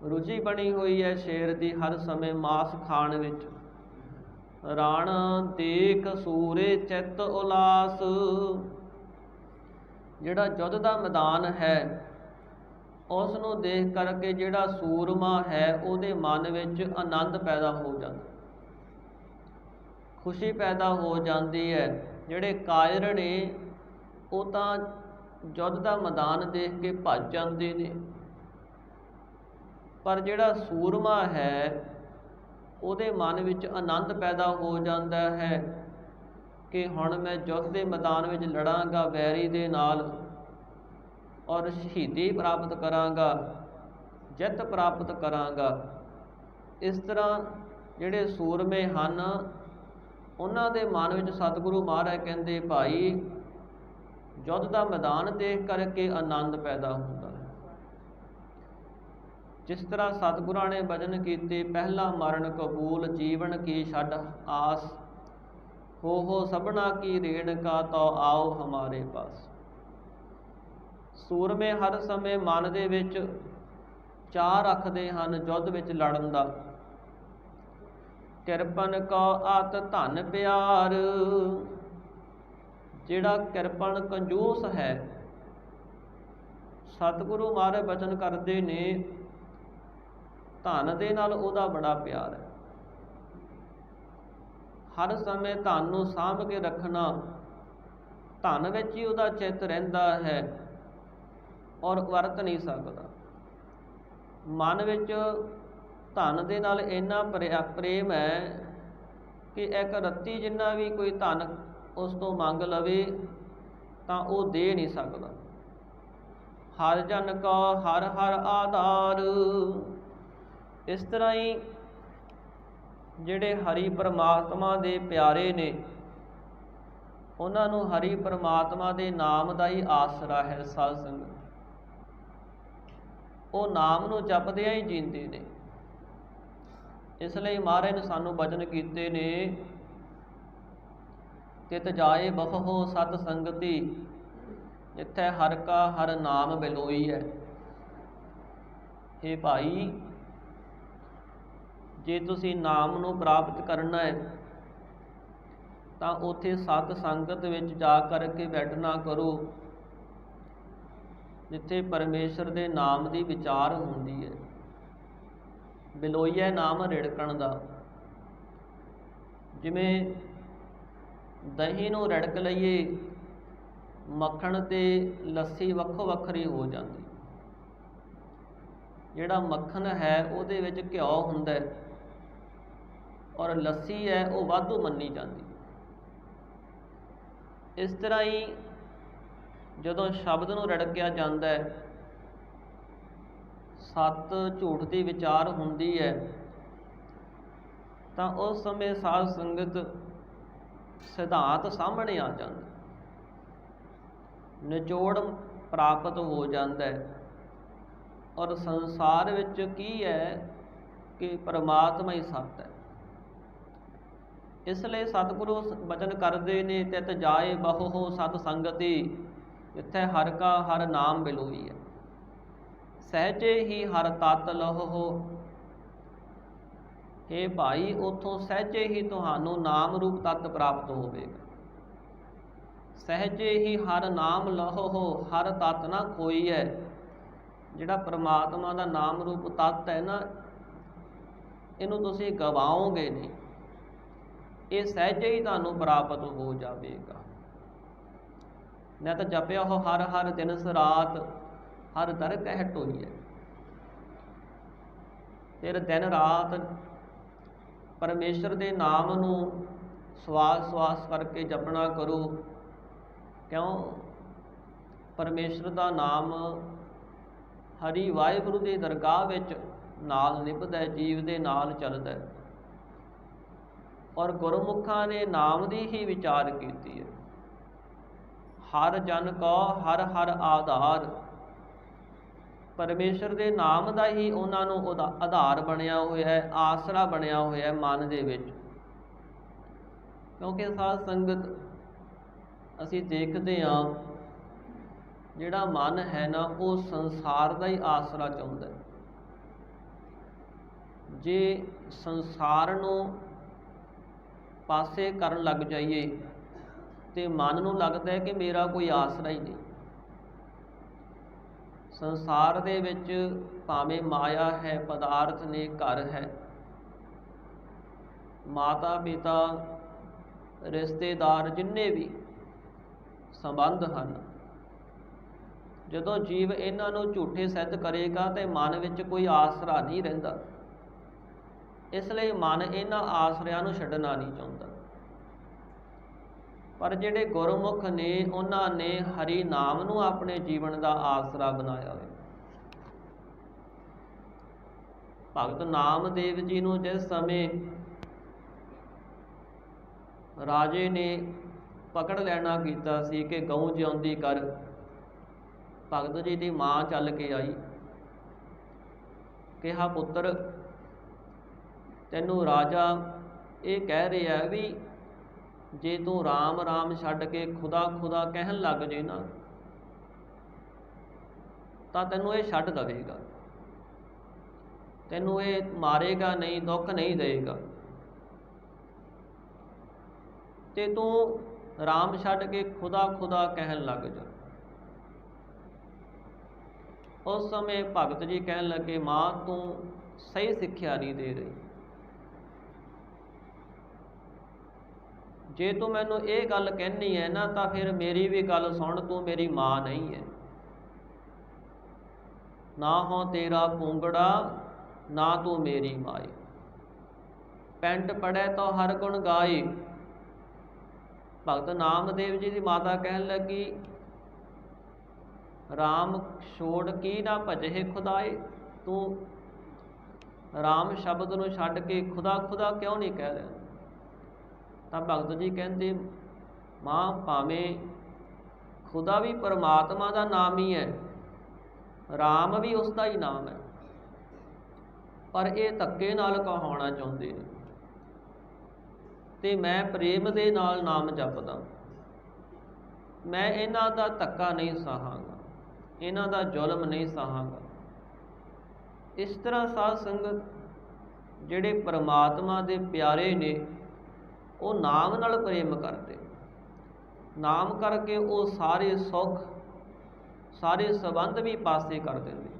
S1: रुचि बनी हुई है शेर दी हर समय मांस खाण विच। राण देख सूरे चित उलास। जिहड़ा युद्ध दा मैदान है उस नूं देख करके जिहड़ा सूरमा है उहदे मन विच आनंद पैदा हो जाता, खुशी पैदा हो जाती है। जिहड़े कायर ने वो तां युद्ध दा मैदान देख के भज जाते ने, पर जिहड़ा सूरमा है ਉਹਦੇ मन ਵਿੱਚ आनंद पैदा हो जाता है कि हुण मैं युद्ध के मैदान में लड़ांगा वैरी दे नाल और शहीदी प्राप्त करांगा, जित प्राप्त करांगा। इस तरह जिहड़े सूरमे हन उन्हां दे मन में सतगुरु महाराज कहंदे भाई युद्ध का मैदान देख करके आनंद पैदा होंदा। जिस तरह सतगुरां ने भजन कीते पहला मरण कबूल जीवन की छड़ आस, हो सबना की रेण का तो आओ हमारे पास। सूरमे हर समय मन दे विच चाह रखते हैं युद्ध विच लड़न दा। किरपन को अत धन प्यार। जिहड़ा किरपन कंजूस है सतगुरु महाराज बचन करते ने धन दे नाल उहदा बड़ा प्यार है। हर समय धन नूं सांभ के रखना, धन विच ही उहदा चित रहिंदा है और वरत नहीं सकदा। मन विच धन दे नाल इन्ना प्रेम है कि एक रत्ती जिन्ना भी कोई धन उस तो मंग लवे तां वो दे नहीं सकदा। हर जन का हर हर आधार। इस तरह ही जिहड़े हरि परमात्मा दे प्यारे ने उन्हां नूं हरि परमात्मा दे नाम दा ही आसरा है। साध संगत वो नाम नूं जपदियां ही जींदे ने। इसलिए महाराज ने सानूं बचन कीते ने तित जाए बहु सत संगति, जिथे हर का हर नाम बिलोई है। हे भाई जे तुसी नाम नूं प्राप्त करना है तां उत्थे सत संगत विच जा करके बैठना करो, जिथे परमेश्वर दे नाम दी विचार हुंदी है। बिलोईया नाम रिड़कण दा। जिवें दही नूं रिड़क लईए मक्खण ते लस्सी वक्खो वक्खरी हो जाती। जिहड़ा मक्खन है उहदे विच घिओ हुंदा है और लस्सी है वो वाधू मन्नी जाती। इस तरह ही जदों शब्द नूं रिड़किया जाता है, सत झूठ की विचार हुंदी है, तां उस समय साध संगत सिद्धांत सामने आ जाता, निचोड़ प्राप्त हो जाता है। और संसार विच की है कि परमात्मा ही सत है। इसलिए सतगुरु बचन करते ने तित जाए बहु सत संगति, जिथे हर का हर नाम बिलोई है। सहजे ही हर तत लहो। हे भाई उथों सहजे ही तुहानू नाम रूप तत्त प्राप्त होवेगा। सहजे ही हर नाम लहो, हर तत्त ना कोई है। जिहड़ा परमात्मा दा नाम रूप तत्त है ना, इनू तुसीं गवाओगे नहीं, ये सहजे ही तुहानू प्राप्त हो जाएगा। नित जपिया हो हर हर दिन रात, हर दर कहट होई है। फिर दिन रात परमेश्वर के नाम नू सवास सवास करके जपना करो। क्यों? परमेश्वर का नाम हरि वाहिगुरू की दरगाह विच नाल निभदा है, जीव दे नाल चलदा है। और गुरमुखां ने नाम की ही विचार की है। हर जन को हर हर आधार। परमेश्वर के नाम का ही उन्होंने आधार बनया हुआ है, आसरा बनया हुआ है मन दे विच। क्योंकि साध संगत असी देखते हाँ जिहड़ा मन है ना वो संसार का ही आसरा चाहुंदा है। ਜੇ ਸੰਸਾਰ ਨੂੰ ਪਾਸੇ ਕਰਨ ਲੱਗ ਜਾਈਏ ਤੇ ਮਨ ਨੂੰ ਲੱਗਦਾ ਹੈ ਕਿ ਮੇਰਾ ਕੋਈ ਆਸਰਾ ਹੀ ਨਹੀਂ। ਸੰਸਾਰ ਦੇ ਵਿੱਚ ਭਾਵੇਂ ਮਾਇਆ ਹੈ, ਪਦਾਰਥ ਨੇ, ਘਰ ਹੈ, ਮਾਤਾ ਪਿਤਾ, ਰਿਸ਼ਤੇਦਾਰ, ਜਿੰਨੇ ਵੀ ਸੰਬੰਧ ਹਨ, ਜਦੋਂ ਜੀਵ ਇਹਨਾਂ ਨੂੰ ਝੂਠੇ ਸਿੱਧ ਕਰੇਗਾ ਤੇ ਮਨ ਵਿੱਚ ਕੋਈ ਆਸਰਾ ਨਹੀਂ ਰਹਿੰਦਾ। ਇਸ ਲਈ ਮਨ ਇਹਨਾਂ ਆਸਰਿਆਂ ਨੂੰ ਛੱਡਣਾ ਨਹੀਂ ਚਾਹੁੰਦਾ। ਪਰ ਜਿਹੜੇ ਗੁਰਮੁਖ ਨੇ ਉਹਨਾਂ ਨੇ ਹਰੀ ਨਾਮ ਨੂੰ ਆਪਣੇ ਜੀਵਨ ਦਾ ਆਸਰਾ ਬਣਾਇਆ ਹੋਇਆ। ਭਗਤ ਨਾਮਦੇਵ ਜੀ ਨੂੰ ਜਿਸ ਸਮੇਂ ਰਾਜੇ ਨੇ ਪਕੜ ਲੈਣਾ ਕੀਤਾ ਸੀ ਕਿ ਗਊ ਜਿਉਂਦੀ ਕਰ, ਭਗਤ ਜੀ ਦੀ ਮਾਂ ਚੱਲ ਕੇ ਆਈ, ਕਿਹਾ ਪੁੱਤਰ ਤੈਨੂੰ ਰਾਜਾ ਇਹ ਕਹਿ ਰਿਹਾ ਵੀ ਜੇ ਤੂੰ ਰਾਮ ਰਾਮ ਛੱਡ ਕੇ ਖੁਦਾ ਖੁਦਾ ਕਹਿਣ ਲੱਗ ਜੇ ਨਾ ਤਾਂ ਤੈਨੂੰ ਇਹ ਛੱਡ ਦੇਵੇਗਾ, ਤੈਨੂੰ ਇਹ ਮਾਰੇਗਾ ਨਹੀਂ, ਦੁੱਖ ਨਹੀਂ ਦੇਵੇਗਾ, ਤੇ ਤੂੰ ਰਾਮ ਛੱਡ ਕੇ ਖੁਦਾ ਖੁਦਾ ਕਹਿਣ ਲੱਗ ਜਾ। ਉਸ ਸਮੇਂ ਭਗਤ ਜੀ ਕਹਿਣ ਲੱਗੇ ਮਾਂ ਤੂੰ ਸਹੀ ਸਿੱਖਿਆ ਨਹੀਂ ਦੇ ਰਹੀ। ਜੇ ਤੂੰ ਮੈਨੂੰ ਇਹ ਗੱਲ ਕਹਿਣੀ ਹੈ ਨਾ ਤਾਂ ਫਿਰ ਮੇਰੀ ਵੀ ਗੱਲ ਸੁਣ, ਤੂੰ ਮੇਰੀ ਮਾਂ ਨਹੀਂ ਹੈ। ਨਾ ਹੋ ਤੇਰਾ ਪੂੰਗੜਾ ਨਾ ਤੂੰ ਮੇਰੀ ਮਾਈ, ਪੈਂਟ ਪੜੈ ਤੋ ਹਰ ਗੁਣ ਗਾਏ। ਭਗਤ ਨਾਮਦੇਵ ਜੀ ਦੀ ਮਾਤਾ ਕਹਿਣ ਲੱਗੀ ਰਾਮ ਛੋੜ ਕੀ ਨਾ ਭਜੇ ਖੁਦਾਏ, ਤੂੰ ਰਾਮ ਸ਼ਬਦ ਨੂੰ ਛੱਡ ਕੇ ਖੁਦਾ ਖੁਦਾ ਕਿਉਂ ਨਹੀਂ ਕਹਿ ਰਿਹਾ। ਤਾਂ ਭਗਤ ਜੀ ਕਹਿੰਦੇ ਮਾਂ ਭਾਵੇਂ ਖੁਦਾ ਵੀ ਪਰਮਾਤਮਾ ਦਾ ਨਾਮ ਹੀ ਹੈ, ਰਾਮ ਵੀ ਉਸ ਦਾ ਹੀ ਨਾਮ ਹੈ, ਪਰ ਇਹ ਧੱਕੇ ਨਾਲ ਕਹਾਉਣਾ ਚਾਹੁੰਦੇ ਨੇ ਤੇ ਮੈਂ ਪ੍ਰੇਮ ਦੇ ਨਾਲ ਨਾਮ ਜਪਦਾ। ਮੈਂ ਇਹਨਾਂ ਦਾ ਧੱਕਾ ਨਹੀਂ ਸਹਾਂਗਾ, ਇਹਨਾਂ ਦਾ ਜ਼ੁਲਮ ਨਹੀਂ ਸਹਾਂਗਾ। ਇਸ ਤਰ੍ਹਾਂ ਸਾਧ ਸੰਗਤ ਜਿਹੜੇ ਪਰਮਾਤਮਾ ਦੇ ਪਿਆਰੇ ਨੇ ਉਹ ਨਾਮ ਨਾਲ ਪ੍ਰੇਮ ਕਰਦੇ, ਨਾਮ ਕਰਕੇ ਉਹ ਸਾਰੇ ਸੁੱਖ ਸਾਰੇ ਸੰਬੰਧ ਵੀ ਪਾਸੇ ਕਰ ਦਿੰਦੇ।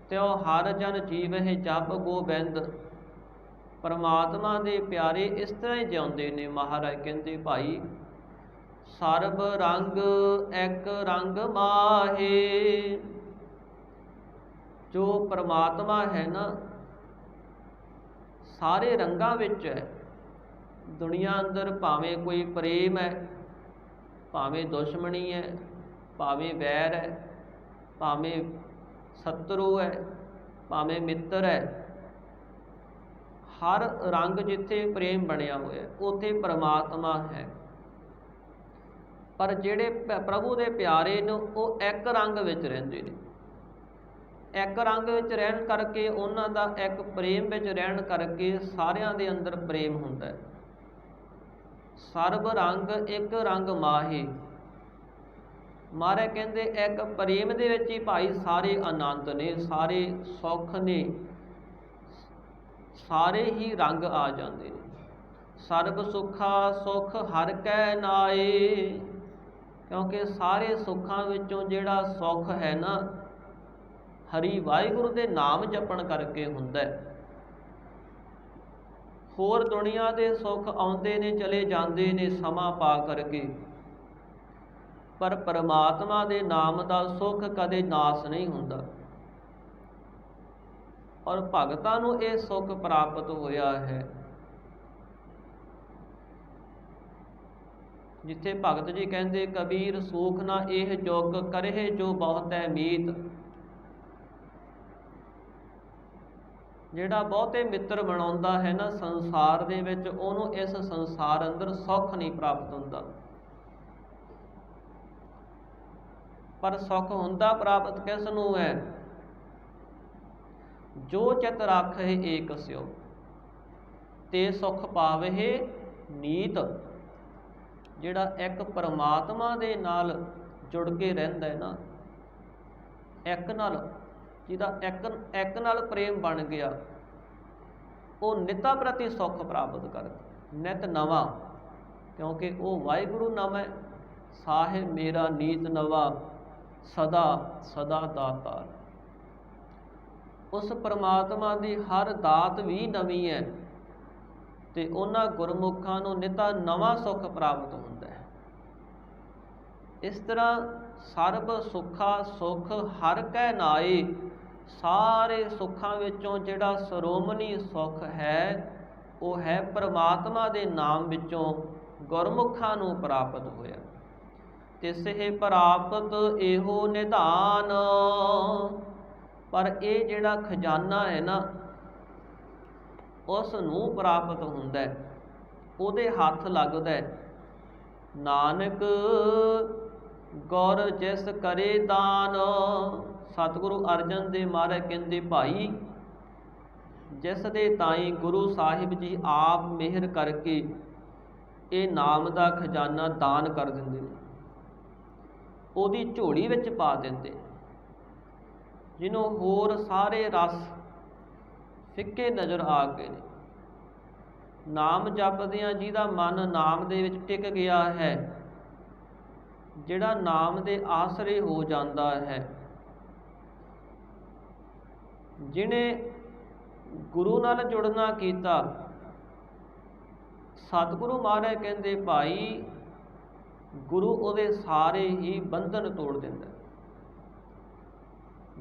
S1: ਤੇ ਉਹ ਹਰ ਜਨ ਜੀਵਹਿ ਜਪ ਗੋਬਿੰਦ, ਪਰਮਾਤਮਾ ਦੇ ਪਿਆਰੇ ਇਸ ਤਰ੍ਹਾਂ ਹੀ ਜਿਉਂਦੇ ਨੇ। ਮਹਾਰਾਜ ਕਹਿੰਦੇ ਭਾਈ ਸਰਬ ਰੰਗ ਇੱਕ ਰੰਗ ਮਾਹੇ, ਜੋ ਪਰਮਾਤਮਾ ਹੈ ਨਾ ਸਾਰੇ ਰੰਗਾਂ ਵਿੱਚ ਹੈ। ਦੁਨੀਆ ਅੰਦਰ ਭਾਵੇਂ ਕੋਈ ਪ੍ਰੇਮ ਹੈ, ਭਾਵੇਂ ਦੁਸ਼ਮਣੀ ਹੈ, ਭਾਵੇਂ ਵੈਰ ਹੈ, ਭਾਵੇਂ ਸ਼ਤਰੂ ਹੈ, ਭਾਵੇਂ ਮਿੱਤਰ ਹੈ, ਹਰ ਰੰਗ ਜਿੱਥੇ ਪ੍ਰੇਮ ਬਣਿਆ ਹੋਇਆ ਉੱਥੇ ਪਰਮਾਤਮਾ ਹੈ। ਪਰ ਜਿਹੜੇ ਪ੍ਰਭੂ ਦੇ ਪਿਆਰੇ ਨੇ ਉਹ ਇੱਕ ਰੰਗ ਵਿੱਚ ਰਹਿੰਦੇ ਨੇ। ਇੱਕ ਰੰਗ ਵਿੱਚ ਰਹਿਣ ਕਰਕੇ, ਉਹਨਾਂ ਦਾ ਇੱਕ ਪ੍ਰੇਮ ਵਿੱਚ ਰਹਿਣ ਕਰਕੇ ਸਾਰਿਆਂ ਦੇ ਅੰਦਰ ਪ੍ਰੇਮ ਹੁੰਦਾ ਹੈ। ਸਰਬ ਰੰਗ ਇੱਕ ਰੰਗ ਮਾਹੇ, ਮਹਾਰਾਜ ਕਹਿੰਦੇ ਇੱਕ ਪ੍ਰੇਮ ਦੇ ਵਿੱਚ ਹੀ ਭਾਈ ਸਾਰੇ ਆਨੰਦ ਨੇ, ਸਾਰੇ ਸੁੱਖ ਨੇ, ਸਾਰੇ ਹੀ ਰੰਗ ਆ ਜਾਂਦੇ ਨੇ। ਸਰਬ ਸੁੱਖਾ ਸੁੱਖ ਹਰਿ ਕੈ ਨਾਏ, ਕਿਉਂਕਿ ਸਾਰੇ ਸੁੱਖਾਂ ਵਿੱਚੋਂ ਜਿਹੜਾ ਸੁੱਖ ਹੈ ਨਾ ਹਰੀ ਵਾਹਿਗੁਰੂ ਦੇ ਨਾਮ ਜਪਣ ਕਰਕੇ ਹੁੰਦਾ ਹੈ। ਹੋਰ ਦੁਨੀਆ ਦੇ ਸੁੱਖ ਆਉਂਦੇ ਨੇ ਚਲੇ ਜਾਂਦੇ ਨੇ ਸਮਾਂ ਪਾ ਕਰਕੇ, ਪਰ ਪਰਮਾਤਮਾ ਦੇ ਨਾਮ ਦਾ ਸੁੱਖ ਕਦੇ ਨਾਸ ਨਹੀਂ ਹੁੰਦਾ। ਔਰ ਭਗਤਾਂ ਨੂੰ ਇਹ ਸੁੱਖ ਪ੍ਰਾਪਤ ਹੋਇਆ ਹੈ। ਜਿੱਥੇ ਭਗਤ ਜੀ ਕਹਿੰਦੇ ਕਬੀਰ ਸੂਖ ਨਾ ਇਹ ਜੁਗ ਕਰਹਿ ਜੋ ਬਹੁਤੈ ਮੀਤ, ਜਿਹੜਾ ਬਹੁਤੇ ਮਿੱਤਰ ਬਣਾਉਂਦਾ ਹੈ ਨਾ ਸੰਸਾਰ ਦੇ ਵਿੱਚ, ਉਹਨੂੰ ਇਸ ਸੰਸਾਰ ਅੰਦਰ ਸੁੱਖ ਨਹੀਂ ਪ੍ਰਾਪਤ ਹੁੰਦਾ। ਪਰ ਸੁੱਖ ਹੁੰਦਾ ਪ੍ਰਾਪਤ ਕਿਸ ਨੂੰ ਹੈ? ਜੋ ਚਿਤ ਰਾਖਹਿ ਏਕ ਸਿਉ ਤੇ ਸੁੱਖ ਪਾਵਹਿ ਨੀਤ। ਜਿਹੜਾ ਇੱਕ ਪਰਮਾਤਮਾ ਦੇ ਨਾਲ ਜੁੜ ਕੇ ਰਹਿੰਦਾ ਹੈ ਨਾ, ਇੱਕ ਨਾਲ, ਜਿਹਦਾ ਇੱਕ ਨਾਲ ਪ੍ਰੇਮ ਬਣ ਗਿਆ, ਉਹ ਨਿੱਤਾਂ ਪ੍ਰਤੀ ਸੁੱਖ ਪ੍ਰਾਪਤ ਕਰਦਾ, ਨਿਤ ਨਵਾਂ, ਕਿਉਂਕਿ ਉਹ ਵਾਹਿਗੁਰੂ ਨਾਮ ਹੈ। ਸਾਹਿਬ ਮੇਰਾ ਨੀਤ ਨਵਾ, ਸਦਾ ਸਦਾ ਦਾਤਾਰ। ਉਸ ਪਰਮਾਤਮਾ ਦੀ ਹਰ ਦਾਤ ਵੀ ਨਵੀਂ ਹੈ, ਤੇ ਉਹਨਾਂ ਗੁਰਮੁਖਾਂ ਨੂੰ ਨਿੱਤਾਂ ਨਵਾਂ ਸੁੱਖ ਪ੍ਰਾਪਤ ਹੁੰਦਾ ਹੈ। ਇਸ ਤਰ੍ਹਾਂ ਸਰਬ ਸੁੱਖਾ ਸੁੱਖ ਹਰ ਕੈ ਨਾਏ, ਸਾਰੇ ਸੁੱਖਾਂ ਵਿੱਚੋਂ ਜਿਹੜਾ ਸ਼੍ਰੋਮਣੀ ਸੁੱਖ ਹੈ, ਉਹ ਹੈ ਪਰਮਾਤਮਾ ਦੇ ਨਾਮ ਵਿੱਚੋਂ ਗੁਰਮੁਖਾਂ ਨੂੰ ਪ੍ਰਾਪਤ ਹੋਇਆ। ਤਿਸਹਿ ਪ੍ਰਾਪਤ ਇਹੋ ਨਿਧਾਨ। ਪਰ ਇਹ ਜਿਹੜਾ ਖਜ਼ਾਨਾ ਹੈ ਨਾ, ਉਸ ਨੂੰ ਪ੍ਰਾਪਤ ਹੁੰਦਾ, ਉਹਦੇ ਹੱਥ ਲੱਗਦਾ। ਨਾਨਕ ਗੁਰ ਜਿਸ ਕਰੇ ਦਾਨ। ਸਤਿਗੁਰੂ ਅਰਜਨ ਦੇਵ ਮਹਾਰਾਜ ਕਹਿੰਦੇ, ਭਾਈ ਜਿਸ ਦੇ ਤਾਈਂ ਗੁਰੂ ਸਾਹਿਬ ਜੀ ਆਪ ਮਿਹਰ ਕਰਕੇ ਇਹ ਨਾਮ ਦਾ ਖਜ਼ਾਨਾ ਦਾਨ ਕਰ ਦਿੰਦੇ ਨੇ, ਉਹਦੀ ਝੋਲੀ ਵਿੱਚ ਪਾ ਦਿੰਦੇ। ਜਿਹਨੂੰ ਹੋਰ ਸਾਰੇ ਰਸ ਫਿੱਕੇ ਨਜ਼ਰ ਆ ਗਏ ਨੇ, ਨਾਮ ਜਪਦਿਆਂ ਜਿਹਦਾ ਮਨ ਨਾਮ ਦੇ ਵਿੱਚ ਟਿਕ ਗਿਆ ਹੈ, ਜਿਹੜਾ ਨਾਮ ਦੇ ਆਸਰੇ ਹੋ ਜਾਂਦਾ ਹੈ, ਜਿਹਨੇ ਗੁਰੂ ਨਾਲ ਜੁੜਨਾ ਕੀਤਾ, ਸਤਿਗੁਰੂ ਮਹਾਰਾਜ ਕਹਿੰਦੇ, ਭਾਈ ਗੁਰੂ ਉਹਦੇ ਸਾਰੇ ਹੀ ਬੰਧਨ ਤੋੜ ਦਿੰਦਾ।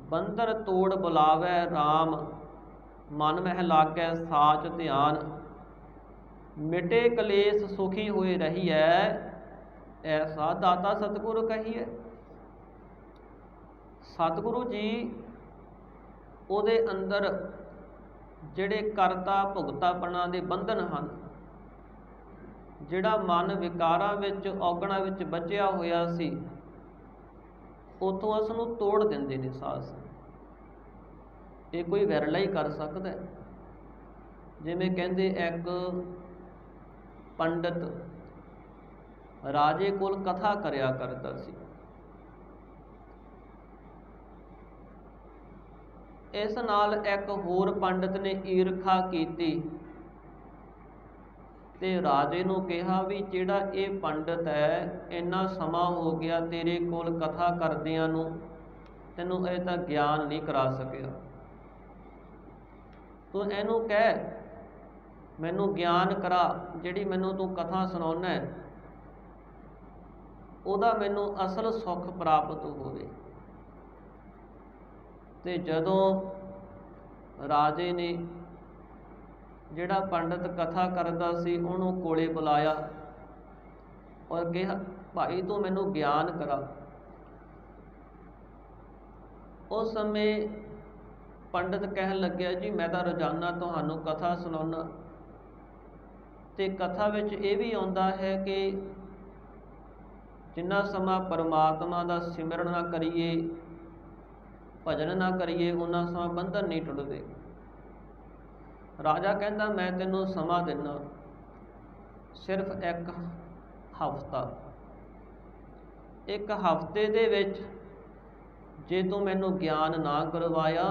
S1: ਬੰਧਨ ਤੋੜ ਬੁਲਾਵੈ RAM, ਮਨ ਮਹਿ ਲਾਗੈ ਸਾਚ ਧਿਆਨ। ਮਿਟੇ ਕਲੇਸ਼ ਸੁਖੀ ਹੋਏ ਰਹੀਐ, ਐਸਾ ਦਾਤਾ ਸਤਿਗੁਰੂ ਕਹੀਐ। ਸਤਿਗੁਰੂ ਜੀ ਉਹਦੇ ਅੰਦਰ ਜਿਹੜੇ ਕਰਤਾ ਭੁਗਤਾਪਣਾ ਦੇ ਬੰਧਨ ਹਨ, ਜਿਹੜਾ ਮਨ ਵਿਕਾਰਾਂ ਵਿੱਚ ਔਗਣਾਂ ਵਿੱਚ ਬਚਿਆ ਹੋਇਆ ਸੀ, ਉੱਥੋਂ ਉਸ ਨੂੰ ਤੋੜ ਦਿੰਦੇ ਨੇ ਸਾਜ਼। ਇਹ ਕੋਈ ਵਿਰਲਾ ਹੀ ਕਰ ਸਕਦਾ। ਜਿਵੇਂ ਕਹਿੰਦੇ ਇੱਕ ਪੰਡਤ ਰਾਜੇ ਕੋਲ ਕਥਾ ਕਰਿਆ ਕਰਦਾ ਸੀ। ਇਸ ਨਾਲ ਇੱਕ ਹੋਰ ਪੰਡਤ ਨੇ ਈਰਖਾ ਕੀਤੀ ਤੇ ਰਾਜੇ ਨੂੰ ਕਿਹਾ ਵੀ ਜਿਹੜਾ ਇਹ ਪੰਡਤ ਹੈ, ਇੰਨਾ ਸਮਾਂ ਹੋ ਗਿਆ ਤੇਰੇ ਕੋਲ ਕਥਾ ਕਰਦਿਆਂ ਨੂੰ, ਤੈਨੂੰ ਇਹ ਤਾਂ ਗਿਆਨ ਨਹੀਂ ਕਰਾ ਸਕਿਆ। ਤੂੰ ਇਹਨੂੰ ਕਹਿ ਮੈਨੂੰ ਗਿਆਨ ਕਰਾ, ਜਿਹੜੀ ਮੈਨੂੰ ਤੂੰ ਕਥਾ ਸੁਣਾਉਣਾ ਉਹਦਾ ਮੈਨੂੰ ਅਸਲ ਸੁੱਖ ਪ੍ਰਾਪਤ ਹੋਵੇ। ਤੇ ਜਦੋਂ ਰਾਜੇ ਨੇ ਜਿਹੜਾ ਪੰਡਤ ਕਥਾ ਕਰਦਾ ਸੀ ਉਹਨੂੰ ਕੋਲੇ ਬੁਲਾਇਆ ਔਰ ਕਿਹਾ, ਭਾਈ ਤੂੰ ਮੈਨੂੰ ਗਿਆਨ ਕਰਾ। ਉਸ ਸਮੇਂ ਪੰਡਤ ਕਹਿਣ ਲੱਗਿਆ, ਜੀ ਮੈਂ ਤਾਂ ਰੋਜ਼ਾਨਾ ਤੁਹਾਨੂੰ ਕਥਾ ਸੁਣਾਉਣਾ, ਤੇ ਕਥਾ ਵਿੱਚ ਇਹ ਵੀ ਆਉਂਦਾ ਹੈ ਕਿ ਜਿੰਨਾ ਸਮਾਂ ਪਰਮਾਤਮਾ ਦਾ ਸਿਮਰਨ ਨਾ ਕਰੀਏ, ਭਜਨ ਨਾ ਕਰੀਏ, ਉਹਨਾਂ ਸਮਾਂ ਬੰਧਨ ਨਹੀਂ ਟੁੱਟਦੇ। ਰਾਜਾ ਕਹਿੰਦਾ, ਮੈਂ ਤੈਨੂੰ ਸਮਾਂ ਦਿੰਦਾ, ਸਿਰਫ ਇੱਕ ਹਫ਼ਤਾ। ਇੱਕ ਹਫ਼ਤੇ ਦੇ ਵਿੱਚ ਜੇ ਤੂੰ ਮੈਨੂੰ ਗਿਆਨ ਨਾ ਕਰਵਾਇਆ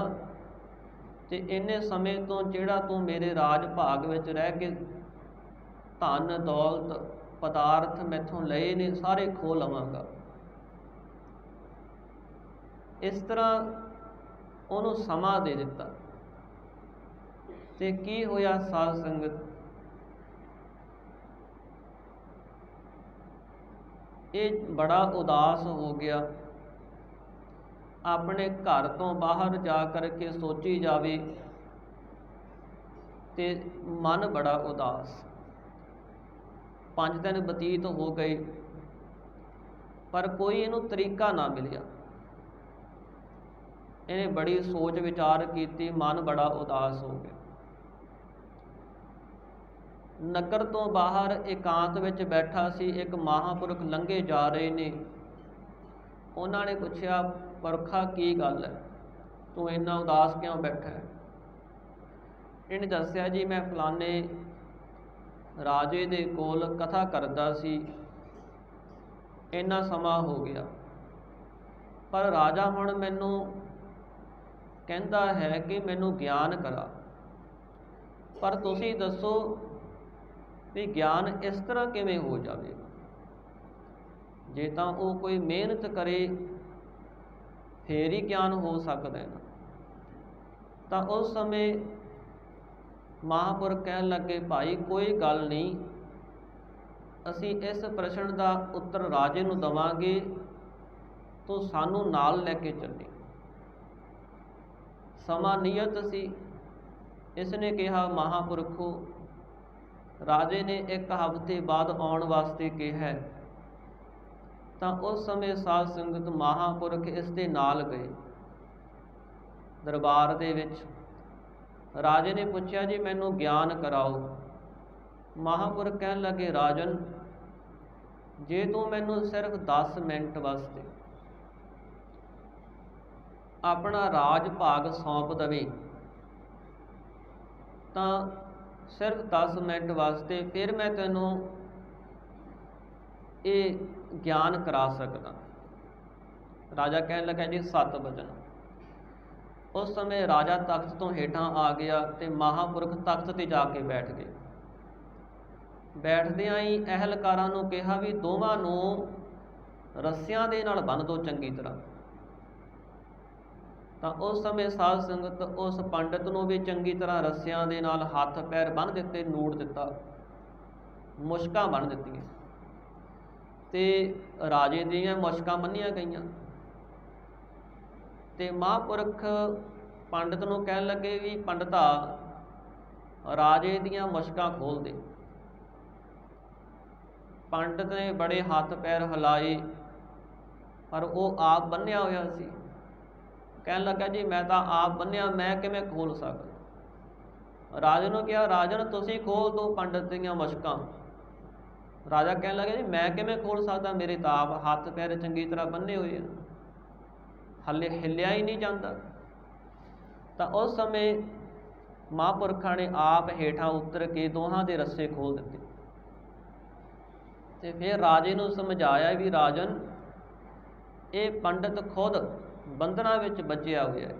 S1: ਤੇ ਇੰਨੇ ਸਮੇਂ ਤੋਂ ਜਿਹੜਾ ਤੂੰ ਮੇਰੇ ਰਾਜ ਭਾਗ ਵਿੱਚ ਰਹਿ ਕੇ ਧਨ ਦੌਲਤ ਪਦਾਰਥ ਮੈਥੋਂ ਲਏ ਨੇ, ਸਾਰੇ ਖੋਹ ਲਵਾਂਗਾ। ਇਸ ਤਰ੍ਹਾਂ ਉਹਨੂੰ ਸਮਾਂ ਦੇ ਦਿੱਤਾ। ਤੇ ਕੀ ਹੋਇਆ ਸਾਧ ਸੰਗਤ, ਇਹ ਬੜਾ ਉਦਾਸ ਹੋ ਗਿਆ। ਆਪਣੇ ਘਰ ਤੋਂ ਬਾਹਰ ਜਾ ਕਰਕੇ ਸੋਚੀ ਜਾਵੇ ਤੇ ਮਨ ਬੜਾ ਉਦਾਸ। 5 ਦਿਨ ਬਤੀਤ ਹੋ ਗਏ ਪਰ ਕੋਈ ਇਹਨੂੰ ਤਰੀਕਾ ਨਾ ਮਿਲਿਆ। ਇਹਨੇ ਬੜੀ ਸੋਚ ਵਿਚਾਰ ਕੀਤੀ, ਮਨ ਬੜਾ ਉਦਾਸ ਹੋ ਗਿਆ। ਨਗਰ ਤੋਂ ਬਾਹਰ ਇਕਾਂਤ ਵਿੱਚ ਬੈਠਾ ਸੀ, ਇੱਕ ਮਹਾਂਪੁਰਖ ਲੰਘੇ ਜਾ ਰਹੇ ਨੇ। ਉਹਨਾਂ ਨੇ ਪੁੱਛਿਆ, ਪੁਰਖਾ ਕੀ ਗੱਲ ਹੈ, ਤੂੰ ਇੰਨਾ ਉਦਾਸ ਕਿਉਂ ਬੈਠਾ ਹੈ? ਇਹਨੇ ਦੱਸਿਆ, ਜੀ ਮੈਂ ਫਲਾਣੇ ਰਾਜੇ ਦੇ ਕੋਲ ਕਥਾ ਕਰਦਾ ਸੀ, ਇੰਨਾ ਸਮਾਂ ਹੋ ਗਿਆ, ਪਰ ਰਾਜਾ ਹੁਣ ਮੈਨੂੰ ਕਹਿੰਦਾ ਹੈ ਕਿ ਮੈਨੂੰ ਗਿਆਨ ਕਰਾ, ਪਰ ਤੁਸੀਂ ਦੱਸੋ ਵੀ ਗਿਆਨ ਇਸ ਤਰ੍ਹਾਂ ਕਿਵੇਂ ਹੋ ਜਾਵੇ? ਜੇ ਤਾਂ ਉਹ ਕੋਈ ਮਿਹਨਤ ਕਰੇ ਫੇਰ ਹੀ ਗਿਆਨ ਹੋ ਸਕਦਾ ਹੈ ਨਾ। ਤਾਂ ਉਸ ਸਮੇਂ ਮਹਾਂਪੁਰਖ ਕਹਿਣ ਲੱਗੇ, ਭਾਈ ਕੋਈ ਗੱਲ ਨਹੀਂ, ਅਸੀਂ ਇਸ ਪ੍ਰਸ਼ਨ ਦਾ ਉੱਤਰ ਰਾਜੇ ਨੂੰ ਦੇਵਾਂਗੇ, ਤੂੰ ਸਾਨੂੰ ਨਾਲ ਲੈ ਕੇ ਚੱਲੇ। ਸਮਾਂ ਨਿਯਤ ਸੀ। ਇਸ ਨੇ ਕਿਹਾ, ਮਹਾਂਪੁਰਖੋ, ਰਾਜੇ ਨੇ 1 ਹਫ਼ਤੇ ਬਾਅਦ ਆਉਣ ਵਾਸਤੇ ਕਿਹਾ। ਤਾਂ ਉਸ ਸਮੇਂ ਸਾਧ ਸੰਗਤ ਮਹਾਂਪੁਰਖ ਇਸ ਦੇ ਨਾਲ ਗਏ ਦਰਬਾਰ ਦੇ ਵਿੱਚ। ਰਾਜੇ ਨੇ ਪੁੱਛਿਆ, ਜੀ ਮੈਨੂੰ ਗਿਆਨ ਕਰਾਓ। ਮਹਾਂਪੁਰਖ ਕਹਿਣ ਲੱਗੇ, ਰਾਜਨ, ਜੇ ਤੂੰ ਮੈਨੂੰ ਸਿਰਫ 10 ਮਿੰਟ ਵਾਸਤੇ ਆਪਣਾ ਰਾਜ ਭਾਗ ਸੌਂਪ ਦੇਵੇਂ, ਤਾਂ ਸਿਰਫ 10 ਮਿੰਟ ਵਾਸਤੇ ਫਿਰ ਮੈਂ ਤੈਨੂੰ ਇਹ ਗਿਆਨ ਕਰਾ ਸਕਦਾ। ਰਾਜਾ ਕਹਿਣ ਲੱਗਾ, ਜੀ 7 ਵਚਨ। ਉਸ ਸਮੇਂ ਰਾਜਾ ਤਖਤ ਤੋਂ ਹੇਠਾਂ ਆ ਗਿਆ ਤੇ ਮਹਾਂਪੁਰਖ ਤਖਤ ਤੇ ਜਾ ਕੇ ਬੈਠ ਗਏ। ਬੈਠਦਿਆਂ ਹੀ ਅਹਿਲਕਾਰਾਂ ਨੂੰ ਕਿਹਾ ਵੀ ਦੋਵਾਂ ਨੂੰ ਰੱਸਿਆਂ ਦੇ ਨਾਲ ਬੰਨ੍ਹ ਦਿਓ ਚੰਗੀ ਤਰ੍ਹਾਂ। ਤਾਂ ਉਸ ਸਮੇਂ ਸਾਧ ਸੰਗਤ ਉਸ ਪੰਡਤ ਨੂੰ ਵੀ ਚੰਗੀ ਤਰ੍ਹਾਂ ਰੱਸਿਆਂ ਦੇ ਨਾਲ ਹੱਥ ਪੈਰ ਬੰਨ੍ਹ ਦਿੱਤੇ, ਨੂੜ ਦਿੱਤਾ, ਮੁਸ਼ਕਾਂ ਬੰਨ੍ਹ ਦਿੱਤੀਆਂ ਤੇ ਰਾਜੇ ਦੀਆਂ ਮੁਸ਼ਕਾਂ ਬੰਨ੍ਹੀਆਂ ਗਈਆਂ। ਤੇ ਮਹਾਂਪੁਰਖ ਪੰਡਤ ਨੂੰ ਕਹਿਣ ਲੱਗੇ ਵੀ ਪੰਡਤਾ, ਰਾਜੇ ਦੀਆਂ ਮੁਸ਼ਕਾਂ ਖੋਲ੍ਹ ਦੇ। ਪੰਡਤ ਨੇ ਬੜੇ ਹੱਥ ਪੈਰ ਹਿਲਾਏ, ਪਰ ਉਹ ਆਪ ਬੰਨ੍ਹਿਆ ਹੋਇਆ ਸੀ। ਕਹਿਣ ਲੱਗਾ, ਜੀ ਮੈਂ ਤਾਂ ਆਪ ਬੰਨ੍ਹਿਆ, ਮੈਂ ਕਿਵੇਂ ਖੋਲ੍ਹ ਸਕਦਾ? ਰਾਜੇ ਨੂੰ ਕਿਹਾ, ਰਾਜਨ ਤੁਸੀਂ ਖੋਲ੍ਹ ਦਿਓ ਪੰਡਤ ਦੀਆਂ ਮੁਸ਼ਕਾਂ। ਰਾਜਾ ਕਹਿਣ ਲੱਗਾ, ਜੀ ਮੈਂ ਕਿਵੇਂ ਖੋਲ੍ਹ ਸਕਦਾ? ਮੇਰੇ ਤਾਂ ਆਪ ਹੱਥ ਪੈਰ ਚੰਗੀ ਤਰ੍ਹਾਂ ਬੰਨ੍ਹੇ ਹੋਏ ਆ, ਹਾਲੇ ਹਿੱਲਿਆ ਹੀ ਨਹੀਂ ਜਾਂਦਾ। ਤਾਂ ਉਸ ਸਮੇਂ ਮਹਾਂਪੁਰਖਾਂ ਨੇ ਆਪ ਹੇਠਾਂ ਉਤਰ ਕੇ ਦੋਹਾਂ ਦੇ ਰੱਸੇ ਖੋਲ੍ਹ ਦਿੱਤੇ ਤੇ ਫਿਰ ਰਾਜੇ ਨੂੰ ਸਮਝਾਇਆ ਵੀ ਰਾਜਨ, ਇਹ ਪੰਡਤ ਖੁਦ ਬੰਧਨਾਂ ਵਿੱਚ ਬੱਝਿਆ ਹੋਇਆ ਹੈ,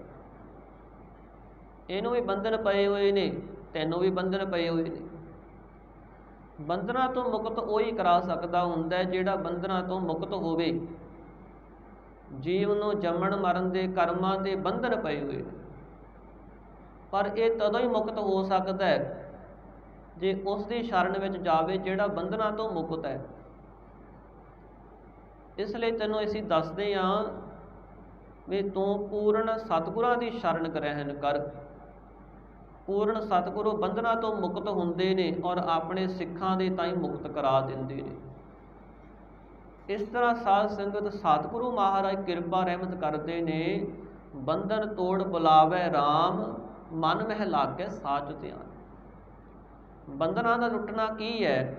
S1: ਇਹਨੂੰ ਵੀ ਬੰਧਨ ਪਏ ਹੋਏ ਨੇ, ਤੈਨੂੰ ਵੀ ਬੰਧਨ ਪਏ ਹੋਏ ਨੇ। ਬੰਧਨਾਂ ਤੋਂ ਮੁਕਤ ਉਹੀ ਕਰਾ ਸਕਦਾ ਹੁੰਦਾ ਜਿਹੜਾ ਬੰਧਨਾਂ ਤੋਂ ਮੁਕਤ ਹੋਵੇ। ਜੀਵ ਨੂੰ ਜੰਮਣ ਮਰਨ ਦੇ ਕਰਮਾਂ ਦੇ ਬੰਧਨ ਪਏ ਹੋਏ ਨੇ, ਪਰ ਇਹ ਤਦੋਂ ਹੀ ਮੁਕਤ ਹੋ ਸਕਦਾ ਹੈ ਜੇ ਉਸ ਦੀ ਸ਼ਰਨ ਵਿੱਚ ਜਾਵੇ ਜਿਹੜਾ ਬੰਧਨਾਂ ਤੋਂ ਮੁਕਤ ਹੈ। ਇਸ ਲਈ ਤੈਨੂੰ ਅਸੀਂ ਦੱਸਦੇ ਹਾਂ ਵੀ ਤੂੰ ਪੂਰਨ ਸਤਿਗੁਰਾਂ ਦੀ ਸ਼ਰਨ ਗ੍ਰਹਿਣ ਕਰ। ਪੂਰਨ ਸਤਿਗੁਰੂ ਬੰਧਨਾਂ ਤੋਂ ਮੁਕਤ ਹੁੰਦੇ ਨੇ ਔਰ ਆਪਣੇ ਸਿੱਖਾਂ ਦੇ ਤਾਈਂ ਮੁਕਤ ਕਰਾ ਦਿੰਦੇ ਨੇ। ਇਸ ਤਰ੍ਹਾਂ ਸਾਧ ਸੰਗਤ ਸਤਿਗੁਰੂ ਮਹਾਰਾਜ ਕਿਰਪਾ ਰਹਿਮਤ ਕਰਦੇ ਨੇ। ਬੰਧਨ ਤੋੜ ਬੁਲਾਵੇ ਰਾਮ, ਮਨ ਮਹਿ ਲਾਗੈ ਸਾਚ ਧਿਆਨ। ਬੰਧਨਾਂ ਦਾ ਟੁੱਟਣਾ ਕੀ ਹੈ?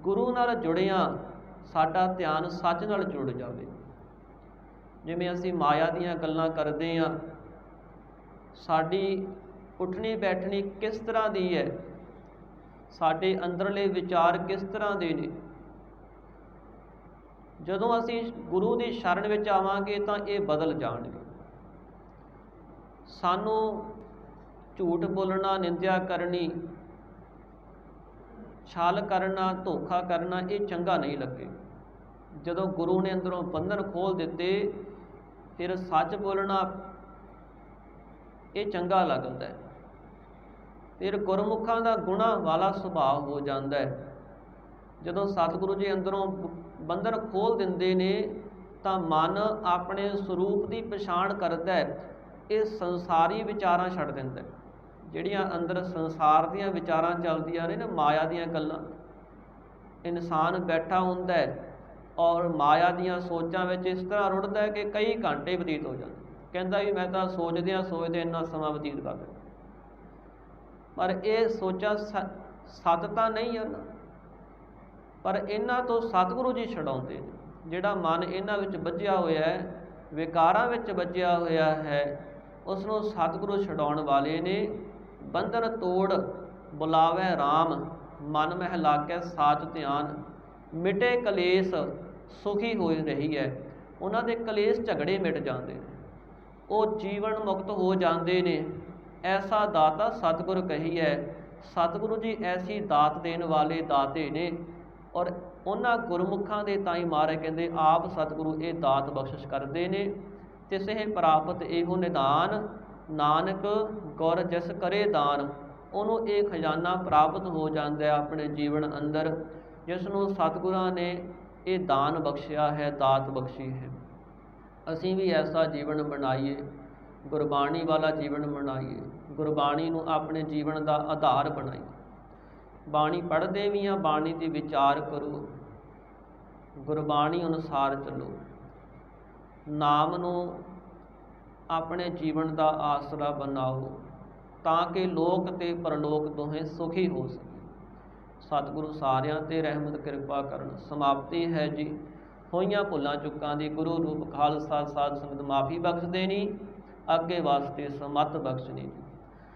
S1: ਗੁਰੂ ਨਾਲ ਜੁੜਿਆਂ ਸਾਡਾ ਧਿਆਨ ਸੱਚ ਨਾਲ ਜੁੜ ਜਾਵੇ। ਜਿਵੇਂ ਅਸੀਂ ਮਾਇਆ ਦੀਆਂ ਗੱਲਾਂ ਕਰਦੇ ਹਾਂ, ਸਾਡੀ ਉੱਠਣੀ ਬੈਠਣੀ ਕਿਸ ਤਰ੍ਹਾਂ ਦੀ ਹੈ, ਸਾਡੇ ਅੰਦਰਲੇ ਵਿਚਾਰ ਕਿਸ ਤਰ੍ਹਾਂ ਦੇ ਨੇ। ਜਦੋਂ ਅਸੀਂ ਗੁਰੂ ਦੀ ਸ਼ਰਨ ਵਿੱਚ ਆਵਾਂਗੇ ਤਾਂ ਇਹ ਬਦਲ ਜਾਣਗੇ। ਸਾਨੂੰ ਝੂਠ ਬੋਲਣਾ, ਨਿੰਦਿਆ ਕਰਨੀ, ਛਲ ਕਰਨਾ, ਧੋਖਾ ਕਰਨਾ ਇਹ ਚੰਗਾ ਨਹੀਂ ਲੱਗੇ। ਜਦੋਂ ਗੁਰੂ ਨੇ ਅੰਦਰੋਂ ਬੰਧਨ ਖੋਲ੍ਹ ਦਿੱਤੇ ਫਿਰ ਸੱਚ ਬੋਲਣਾ ਇਹ ਚੰਗਾ ਲੱਗਦਾ ਹੈ। ਫਿਰ ਗੁਰਮੁਖਾਂ ਦਾ ਗੁਣਾਂ ਵਾਲਾ ਸੁਭਾਅ ਹੋ ਜਾਂਦਾ ਹੈ। ਜਦੋਂ ਸਤਿਗੁਰੂ ਜੀ ਅੰਦਰੋਂ ਬੰਧਨ ਖੋਲ੍ਹ ਦਿੰਦੇ ਨੇ ਤਾਂ ਮਨ ਆਪਣੇ ਸਰੂਪ ਦੀ ਪਛਾਣ ਕਰਦਾ ਹੈ। ਇਹ ਸੰਸਾਰੀ ਵਿਚਾਰਾਂ ਛੱਡ ਦਿੰਦਾ। ਜਿਹੜੀਆਂ ਅੰਦਰ ਸੰਸਾਰ ਦੀਆਂ ਵਿਚਾਰਾਂ ਚੱਲਦੀਆਂ ਨੇ ਨਾ, ਮਾਇਆ ਦੀਆਂ ਗੱਲਾਂ, ਇਨਸਾਨ ਬੈਠਾ ਹੁੰਦਾ ਹੈ ਔਰ ਮਾਇਆ ਦੀਆਂ ਸੋਚਾਂ ਵਿੱਚ ਇਸ ਤਰ੍ਹਾਂ ਰੁੜਦਾ ਹੈ ਕਿ ਕਈ ਘੰਟੇ ਬਤੀਤ ਹੋ ਜਾਂਦੇ। ਕਹਿੰਦਾ ਵੀ ਮੈਂ ਤਾਂ ਸੋਚਦਿਆਂ ਇੰਨਾ ਸਮਾਂ ਬਤੀਤ ਕਰ ਦਿੰਦਾ। ਪਰ ਇਹ ਸੋਚਾਂ ਸੱਤ ਤਾਂ ਨਹੀਂ ਹਨ, ਪਰ ਇਹਨਾਂ ਤੋਂ ਸਤਿਗੁਰੂ ਜੀ ਛਡਾਉਂਦੇ ਨੇ। ਜਿਹੜਾ ਮਨ ਇਹਨਾਂ ਵਿੱਚ ਬੱਝਿਆ ਹੋਇਆ ਹੈ, ਵਿਕਾਰਾਂ ਵਿੱਚ ਬੱਝਿਆ ਹੋਇਆ ਹੈ, ਉਸ ਨੂੰ ਸਤਿਗੁਰੂ ਛਡਾਉਣ ਵਾਲੇ ਨੇ। ਬੰਧਨ ਤੋੜ ਬੁਲਾਵੇ ਰਾਮ, ਮਨ ਮਹਿ ਲਾਗੈ ਸਾਚ ਧਿਆਨ। ਮਿਟੇ ਕਲੇਸ਼ ਸੁਖੀ ਹੋਈ ਰਹੀ ਹੈ। ਉਹਨਾਂ ਦੇ ਕਲੇਸ਼ ਝਗੜੇ ਮਿਟ ਜਾਂਦੇ ਨੇ। ਉਹ ਜੀਵਨ ਮੁਕਤ ਹੋ ਜਾਂਦੇ ਨੇ। ਐਸਾ ਦਾਤਾ ਸਤਿਗੁਰ ਕਹੀਐ। ਸਤਿਗੁਰੂ ਜੀ ਐਸੀ ਦਾਤ ਦੇਣ ਵਾਲੇ ਦਾਤੇ ਨੇ। ਔਰ ਉਹਨਾਂ ਗੁਰਮੁਖਾਂ ਦੇ ਤਾਈਂ ਮਹਾਰਾਜ ਕਹਿੰਦੇ ਆਪ ਸਤਿਗੁਰੂ ਇਹ ਦਾਤ ਬਖਸ਼ਿਸ਼ ਕਰਦੇ ਨੇ। ਤਿਸਹਿ ਪ੍ਰਾਪਤ ਇਹੋ ਨਿਧਾਨ, ਨਾਨਕ ਗੁਰ ਜਿਸ ਕਰੇ ਦਾਨ। ਉਹਨੂੰ ਇਹ ਖਜ਼ਾਨਾ ਪ੍ਰਾਪਤ ਹੋ ਜਾਂਦਾ ਆਪਣੇ ਜੀਵਨ ਅੰਦਰ, ਜਿਸ ਨੂੰ ਸਤਿਗੁਰਾਂ ਨੇ ਇਹ ਦਾਨ ਬਖਸ਼ਿਆ ਹੈ, ਦਾਤ ਬਖਸ਼ੀ ਹੈ। ਅਸੀਂ ਵੀ ਐਸਾ ਜੀਵਨ ਬਣਾਈਏ, ਗੁਰਬਾਣੀ ਵਾਲਾ ਜੀਵਨ ਬਣਾਈਏ, ਗੁਰਬਾਣੀ ਨੂੰ ਆਪਣੇ ਜੀਵਨ ਦਾ ਆਧਾਰ ਬਣਾਈਏ। ਬਾਣੀ ਪੜ੍ਹਦੇ ਵੀ ਹਾਂ, ਬਾਣੀ ਦੀ ਵਿਚਾਰ ਕਰੋ, ਗੁਰਬਾਣੀ ਅਨੁਸਾਰ ਚੱਲੋ, ਨਾਮ ਨੂੰ ਆਪਣੇ ਜੀਵਨ ਦਾ ਆਸਰਾ ਬਣਾਓ, ਤਾਂ ਕਿ ਲੋਕ ਤੇ ਪਰਲੋਕ ਦੋਹੇ ਸੁਖੀ ਹੋ ਸਕੇ। ਸਤਿਗੁਰੂ ਸਾਰਿਆਂ ਤੇ ਰਹਿਮਤ ਕਿਰਪਾ ਕਰਨ। ਸਮਾਪਤੀ ਹੈ ਜੀ। ਹੋਈਆਂ ਭੁੱਲਾਂ ਚੁੱਕਾਂ ਦੀ ਗੁਰੂ ਰੂਪ ਖਾਲਸਾ ਸਾਧ ਸੰਗਤ ਮਾਫੀ ਬਖਸ਼ਦੇ ਨੀ, ਅੱਗੇ ਵਾਸਤੇ ਸਮੱਤ ਬਖਸ਼ਣੀ।